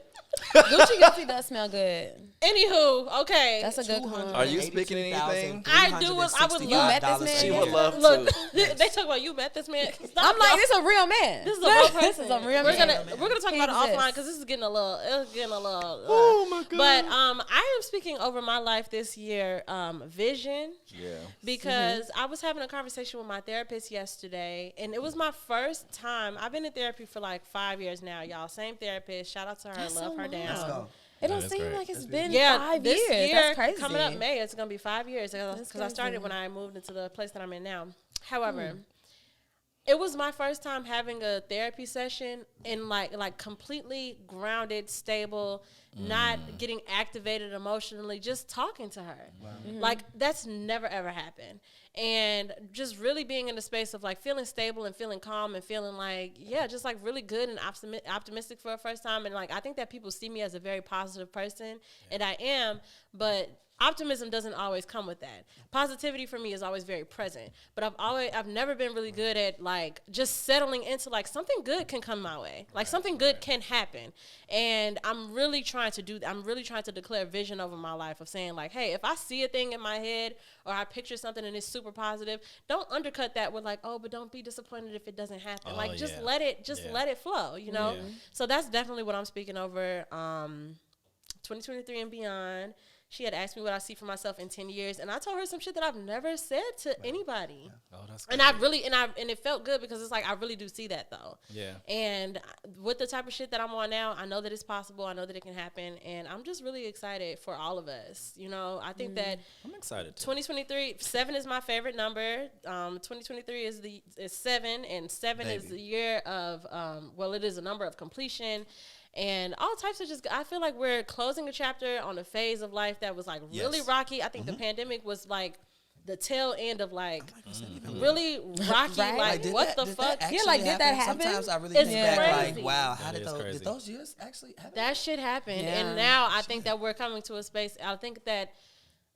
Gucci Gucci does smell good. Anywho, okay. That's a good cologne. Are you speaking anything? I do what I would love. You met this man? She would love Look, to. they talk about you met this man. Stop, I'm like, y'all. this is a real man. This is a real person. This is a real we're man. gonna talk He about it offline exists. because this is getting a little. It's getting a little. Oh my God. But I am speaking over my life this year. Vision. Yeah. Because I was having a conversation with my therapist yesterday, and it was my first time. I've been in therapy for like 5 years now, y'all. Same therapist. Shout out to her. That's Love so her long. down. Let's go. It don't That is seem great. like it's been Yeah, 5 this years. year, That's crazy. coming up May, it's gonna be 5 years because I started crazy. when I moved into the place that I'm in now. However, it was my first time having a therapy session and like completely grounded, stable, not getting activated emotionally, just talking to her. Like that's never ever happened. And just really being in the space of like feeling stable and feeling calm and feeling like, yeah, just like really good and optimistic for a first time. And like, I think that people see me as a very positive person, and I am, but optimism doesn't always come with that. Positivity for me is always very present, but I've never been really good at like just settling into like something good can come my way. Like something good can happen. And I'm really trying to declare vision over my life of saying like, hey, if I see a thing in my head or I picture something and it's super positive, don't undercut that with like, oh, but don't be disappointed if it doesn't happen. Oh, like just yeah. let it flow, you know? Yeah. So that's definitely what I'm speaking over 2023 and beyond. She had asked me what I see for myself in 10 years, and I told her some shit that I've never said to anybody. Oh, that's And I really, and it felt good because it's like, I really do see that though. Yeah. And with the type of shit that I'm on now, I know that it's possible. I know that it can happen. And I'm just really excited for all of us. You know, I think that I'm excited too. 2023, 7 is my favorite number. 2023 is 7, and 7 is the year of, it is a number of completion. And all types of I feel like we're closing a chapter on a phase of life that was like really rocky. I think the pandemic was like the tail end of like really rocky. Right. Like what the fuck? That Yeah, like, did that happen? Sometimes I really It's think back crazy. like, wow, That is crazy. did those years actually happen? That shit happened. Yeah. And now I think that we're coming to a space. I think that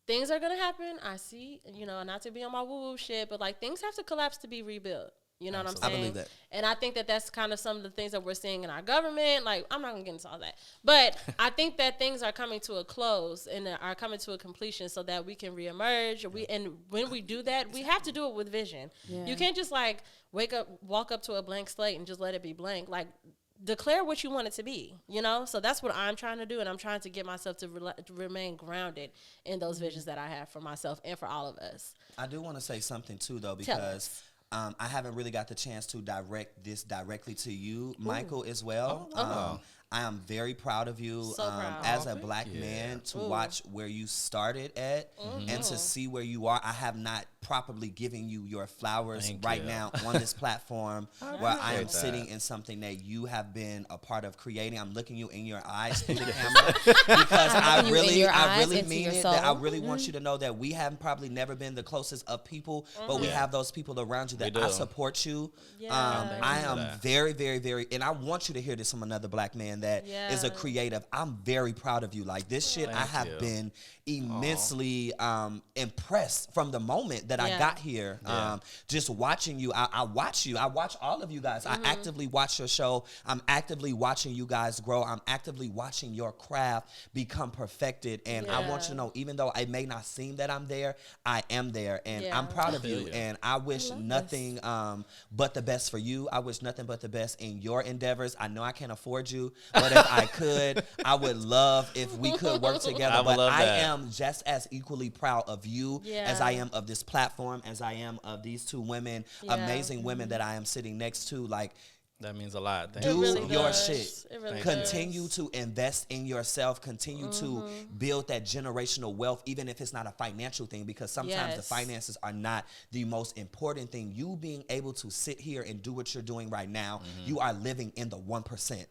things are going to happen. I see, you know, not to be on my woo-woo shit, but like things have to collapse to be rebuilt. You know what I'm Absolutely. saying? I believe that. And I think that that's kind of some of the things that we're seeing in our government. Like, I'm not going to get into all that. But I think that things are coming to a close and are coming to a completion so that we can reemerge. And when we do that, we have to do it with vision. Yeah. You can't just, like, walk up to a blank slate and just let it be blank. Like, declare what you want it to be, you know? So that's what I'm trying to do, and I'm trying to get myself to remain grounded in those visions that I have for myself and for all of us. I do want to say something, too, though, Tell because us. I haven't really got the chance to direct this directly to you, Michael, as well. Oh, wow. I am very proud of you So proud. as a Thank black you. man to watch where you started at and to see where you are. I have not properly given you your flowers Thank right you. now on this platform where I am appreciate that. sitting in something that you have been a part of creating. I'm looking you in your eyes through the camera because I looking you in your eyes, really into mean your it. That I soul. really want you to know that we have probably never been the closest of people, but we Yeah. have those people around you that We I do. support you. Yeah. I you for am that. very, very, very, and I want you to hear this from another black man that is a Yeah. creative. I'm very proud of you. Like this shit, I Thank have you. been immensely impressed from the moment that I Yeah. got here. Yeah. Just watching you, I watch you. I watch all of you guys. I actively watch your show. I'm actively watching you guys grow. I'm actively watching your craft become perfected. And I want you to know, even though it may not seem that I'm there, I am there. And Yeah. I'm proud of I feel you. you. And I wish nothing but the best for you. I wish nothing but the best in your endeavors. I know I can't afford you, but if I could, I would love if we could work together. I would But love I that. am just as equally proud of you as Yeah. I am of this platform, as I am of these two women, Yeah. amazing women that I am sitting next to. Like, That means a lot. Thank do you really so your much. does. shit. It really Continue does. to invest in yourself. Continue to build that generational wealth, even if it's not a financial thing, because sometimes the Yes. finances are not the most important thing. You being able to sit here and do what you're doing right now, you are living in the 1%.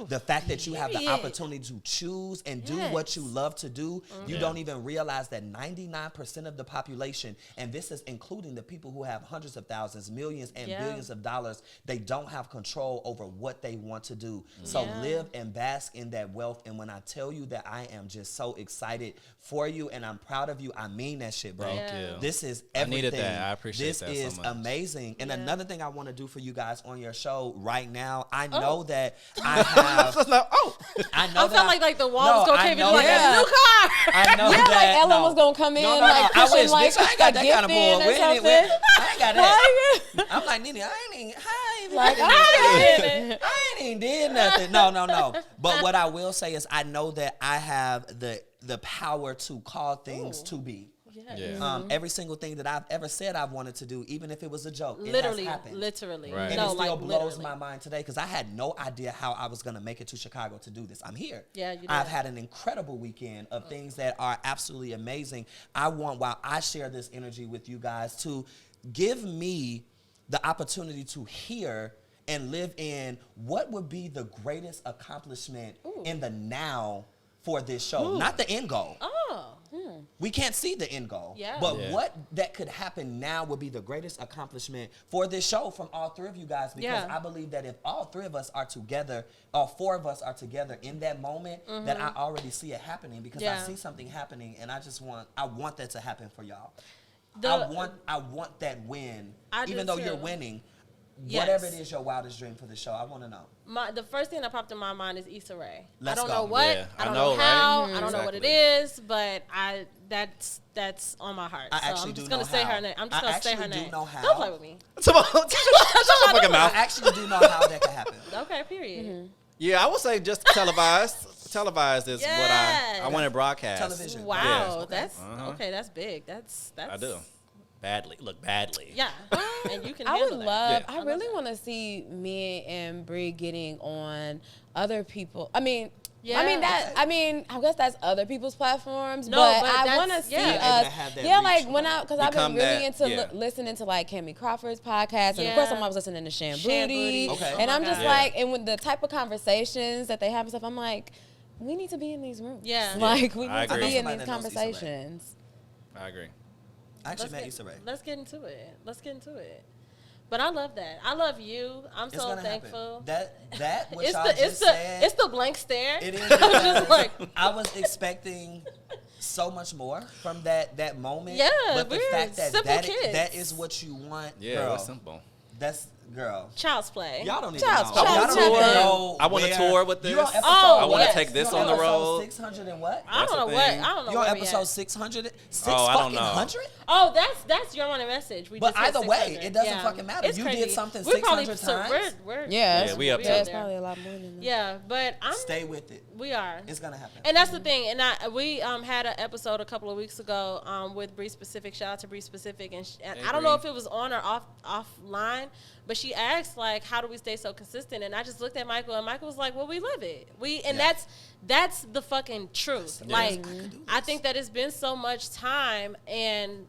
The fact that you have the Period. opportunity to choose and do Yes. what you love to do, you Yeah. don't even realize that 99% of the population, and this is including the people who have hundreds of thousands, millions, and Yeah. billions of dollars, they don't have control over what they want to do. So Yeah. live and bask in that wealth. And when I tell you that I am just so excited for you and I'm proud of you, I mean that shit, bro. Thank Yeah. you. This is I everything. needed that. I appreciate this that so is much. amazing. And Yeah. another thing I want to do for you guys on your show right now, I know Oh. that I have. I know I that felt like the walls No, go I caving know in like that. a new car. I know Yeah, that. like Ellen no. was gonna come in, No, like, I pushing, wish, like, bitch, I ain't got a that kind of gift in pull. or We ain't- something. I ain't got that. Like, I'm like, Nene, I ain't even, like, I ain't even did nothing. No. But what I will say is I know that I have the power to call things to be. Yeah. Every single thing that I've ever said I've wanted to do, even if it was a joke, Literally, it has happened. literally. Right. And No, it still like blows literally. my mind today because I had no idea how I was going to make it to Chicago to do this. I'm here. Yeah, you did. I've had an incredible weekend of things that are absolutely amazing. I want, while I share this energy with you guys, to give me the opportunity to hear and live in what would be the greatest accomplishment in the now for this show. Not the end goal. Oh. We can't see the end goal. Yeah. But Yeah. what that could happen now would be the greatest accomplishment for this show from all three of you guys. Because Yeah. I believe that if all three of us are together, all four of us are together in that moment, that I already see it happening because I Yeah. see something happening and I want that to happen for y'all. The- I want that win. I do Even though you're too. winning, Yes. whatever it is your wildest dream for the show, I want to know. The first thing that popped in my mind is Issa Rae. Let's I don't go. know what. Yeah, I don't I know, know how. right? I don't know what it Exactly. is, but that's on my heart. I So actually I'm just do gonna know say how. her name. I'm just I gonna say her actually do name. know how. Don't play with me. Shut your fucking I mouth. actually do know how that could happen. Okay, period. Yeah, I would say just televised. Televised is what Yes. I want to broadcast. Television. Wow, Yeah. that's Uh-huh. okay. That's big. That's I do. Badly. Look, badly. Yeah, and you can I handle would that. love. Yeah. I really want to see me and Brie getting on other people. I mean, Yeah. I guess that's other people's platforms. No, but but I that's- want to see yeah. Being able us. to have that Yeah, reach, like right? because I've been Become really that- into yeah. listening to like Cammie Crawford's podcast, and of Yeah. course I was listening to Shan Shan Booty. Booty. Okay. And Oh I'm my just God. like, and with the type of conversations that they have and stuff, I'm like, we need to be in these rooms. Yeah. Like we I need to agree. be in Somebody these that knows Issa Rae. conversations. I agree. I actually met Issa Rae. Let's get into it. Let's get into it. But I love that. I love you. I'm It's so gonna thankful. happen. That what It's y'all the just said. it's the blank stare. It is I'm just because like I was expecting so much more from that moment. Yeah, but the we're fact that simple kids. that is what you want, Yeah, girl, it's simple. That's girl. Child's play. Y'all don't even Child's know. play. Y'all don't even know. I want to tour with this. You're on episode, Oh, I want to yes. take this you're on the road. 600 and what? I don't know the what. thing. I don't know You're on where we episode at. 600? Oh, I don't know. 100? Oh, that's your one message. We But just hit either way, 600. it doesn't fucking matter. It's You crazy. did something We're probably 600 times. We're Yeah, we up we to Yeah, it. it's there. probably a lot more than that. Yeah, but Stay with it. we are. It's gonna happen. And that's the thing. And we had an episode a couple of weeks ago with Bree Specific. Shout out to Bree Specific. And Hey, I don't know Bree. if it was on or offline, but she asked like, "How do we stay so consistent?" And I just looked at Michael, and Michael was like, "Well, we live it. That's the fucking truth. Yes. Like, I can do I this. think that it's been so much time and."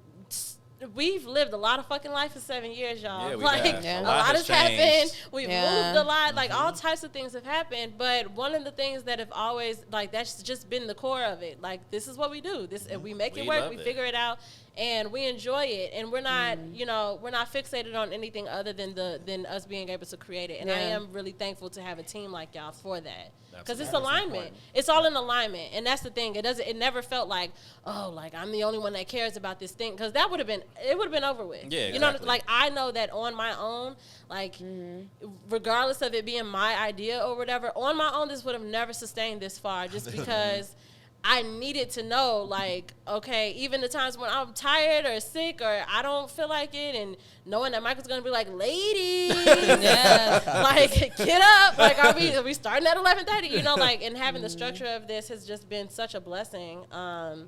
We've lived a lot of fucking life in 7 years, y'all. Yeah, we like have. Yeah. a A lot lot has has happened. changed. We've Yeah. moved a lot. Like all types of things have happened. But one of the things that have always like that's just been the core of it. Like this is what we do. This we make it We work. love We it. figure it out, and we enjoy it. And we're not, we're not fixated on anything other than us being able to create it. And I Yeah. am really thankful to have a team like y'all for that. Because it's Absolutely. alignment. important. It's all in alignment, and that's the thing. It never felt like, oh, like I'm the only one that cares about this thing, because that would have been over with. Yeah, you know, exactly. like I know that on my own, like regardless of it being my idea or whatever, on my own, this would have never sustained this far, just because. I needed to know, like, okay, even the times when I'm tired or sick or I don't feel like it, and knowing that Michael's gonna be like, ladies, like, get up, like, are we starting at 11:30? You know, like, and having the structure of this has just been such a blessing.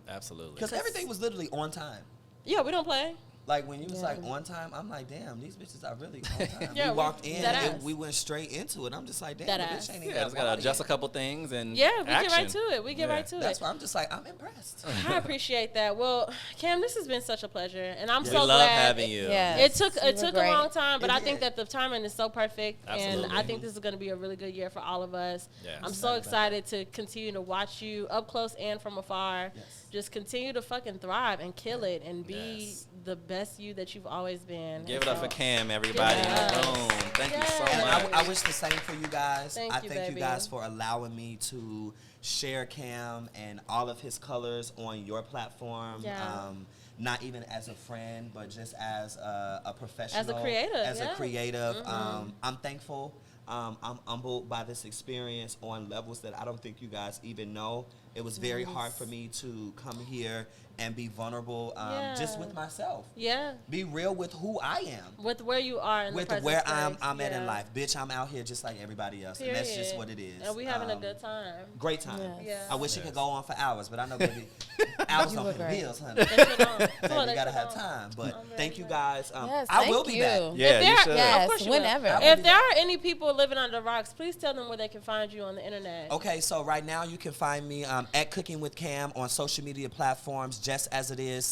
Absolutely. Because everything was literally on time. Yeah, we don't play. Like when you was Yeah. like on time, I'm like, damn, these bitches are really on time. Yeah, we walked in that and ass. we went straight into it. I'm just like, damn, That the ass. bitch ain't even Yeah, I just gotta body adjust a yet. couple things and Yeah, we get right action. to it. We get Yeah. right to That's it. why I'm just like, I'm impressed. I appreciate that. Well, Cam, this has been such a pleasure, and I'm We so love glad. having you. Yeah. It took You it were took great. a long time, but It I think did. that the timing is so perfect, and Absolutely. I think this is going to be a really good year for all of us. Yes. I'm so excited to continue to watch you up close and from afar. Yes. Just continue to fucking thrive and kill it, and be Yes. the best you that you've always been. Give And it up so- for Cam, everybody in the Yes. room. Thank you so Yes. And much. I wish the same for you guys. Thank I you, thank baby. you guys for allowing me to share Cam and all of his colors on your platform. Yeah. Not even as a friend, but just as a professional. As a creative, As yeah. a creative. Mhm. I'm thankful. I'm humbled by this experience on levels that I don't think you guys even know. It was very hard for me to come here and be vulnerable just Yeah. with myself. Yeah, Be real with who I am. with where you are in With the present where space. I'm at in Yeah. life. Bitch, I'm out here just like everybody else. And that's just Period. what it is. And we having a good time. Great time. Yes. Yeah. I wish it Yes. could go on for hours, but I know, baby, hours You don't were pay the great. bills, honey. That shit on. Come Baby, on, we that gotta shit have on. time. But I'm thank ready you for guys. Yes, I will thank be you. back. Yeah, If you there- should. Yes, of course you will. whenever. If there are any people living under rocks, please tell them where they can find you on the internet. Okay, so right now you can find me at Cooking with Cam on social media platforms, just as it is,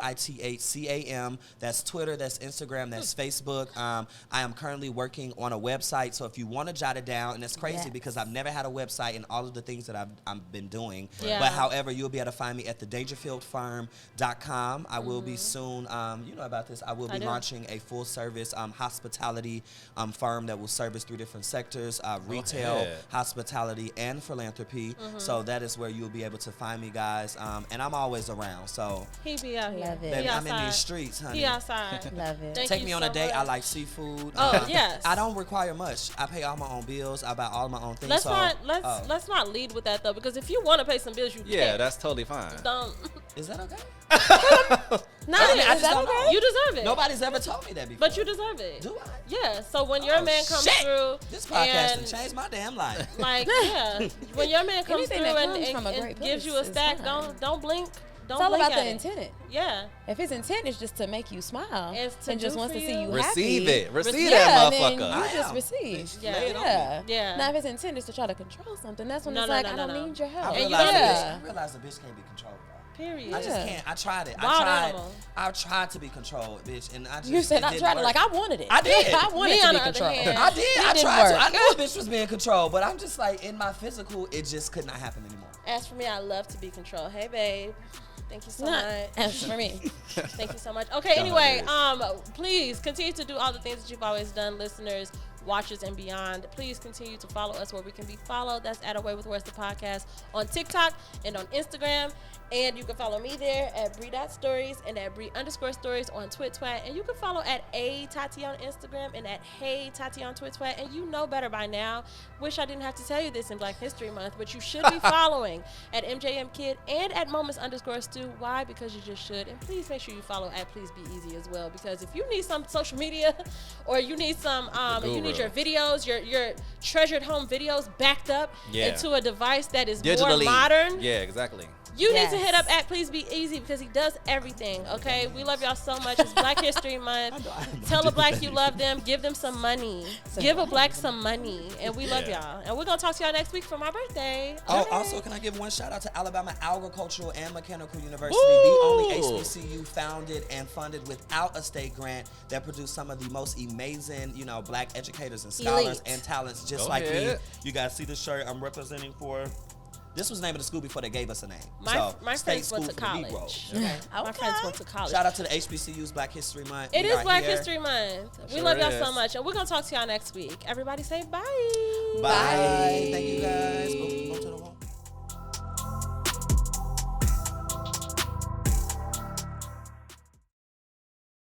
COOKINGWITHCAM. That's Twitter, that's Instagram, that's Facebook. I am currently working on a website, so if you want to jot it down, and it's crazy Yes. because I've never had a website and all of the things that I've been doing. Yeah. But however, you'll be able to find me at thedangerfieldfarm.com. I will be soon, you know about this, I will I be do. launching a full service hospitality firm that will service 3 different sectors, retail, ahead. hospitality, and philanthropy. So that is where you'll be able to find me, guys. And I'm always around. So He be out here. Love it. baby, He I'm in outside. these streets, honey. He outside. Love it. Thank Take you me on so a date. I much. like seafood. Oh, yes. I don't require much. I pay all my own bills. I buy all my own things. Let's so, let's not lead with that though, because if you want to pay some bills, you Yeah, can. that's totally fine. Don't. Is that okay? No, I mean, I is just that don't okay? know. You deserve it. Nobody's ever told me that before. But you deserve it. Do I? Yeah. So when your Oh, man comes shit. through, This podcast and has changed my damn life. like yeah, when your man comes Anything through that and, comes and, from a and great gives you a place is stack, fine. don't blink. Don't It's all blink about at the it. intent. Yeah. If his intent is just to make you smile It's to and just do wants for to see you. you Receive happy, it. Receive Yeah, that then motherfucker. I you just am. receive. Yeah. Lay it on Yeah. me. Yeah. Now, if his intent is to try to control something, that's when No, it's no, like, no, I no, don't no. need your help. I And you realize, gotta- I realize a bitch can't be controlled, bro. Period. I just Yeah. can't. I tried it. Wild I tried. animal. I tried to be controlled, bitch, and I just. You said it I didn't tried it work. like I wanted it. I did. I wanted Me, to on be the other controlled. hand- I did. It I didn't tried to. work. I knew a bitch was being controlled, but I'm just like in my physical, it just could not happen anymore. As for me, I love to be controlled. Hey, babe. Thank you so Not much. as for me. Thank you so much. Okay, anyway, please continue to do all the things that you've always done, listeners, watchers, and beyond. Please continue to follow us where we can be followed. That's at Away with Words, the podcast, on TikTok and on Instagram. And you can follow me there at Bree.stories and at Bree_stories on TwitTwat. And you can follow at A_Tati on Instagram and at Hey Tati on TwitTwat. And you know better by now. Wish I didn't have to tell you this in Black History Month, but you should be following at MJMKid and at Moments_Stu. Why? Because you just should. And please make sure you follow at Please Be Easy as well. Because if you need some social media or you need some, if you need your videos, your treasured home videos backed up into a device that is more modern. Yeah, exactly. You need to hit up at Please Be Easy because he does everything, okay? We love y'all so much. It's Black History Month. Tell a black you love them. Give them some money. Give a black some money. And we love y'all. And we're going to talk to y'all next week for my birthday. Oh, also, can I give one shout out to Alabama Agricultural and Mechanical University, the only HBCU founded and funded without a state grant that produced some of the most amazing, black educators and scholars and talents just like me. You guys see the shirt I'm representing for? This was the name of the school before they gave us a name. My friends went to college. Okay. My friends went to college. Shout out to the HBCU's Black History Month. It is Black History Month. We love y'all so much. And we're going to talk to y'all next week. Everybody say bye. Bye. Thank you guys. Go to the wall.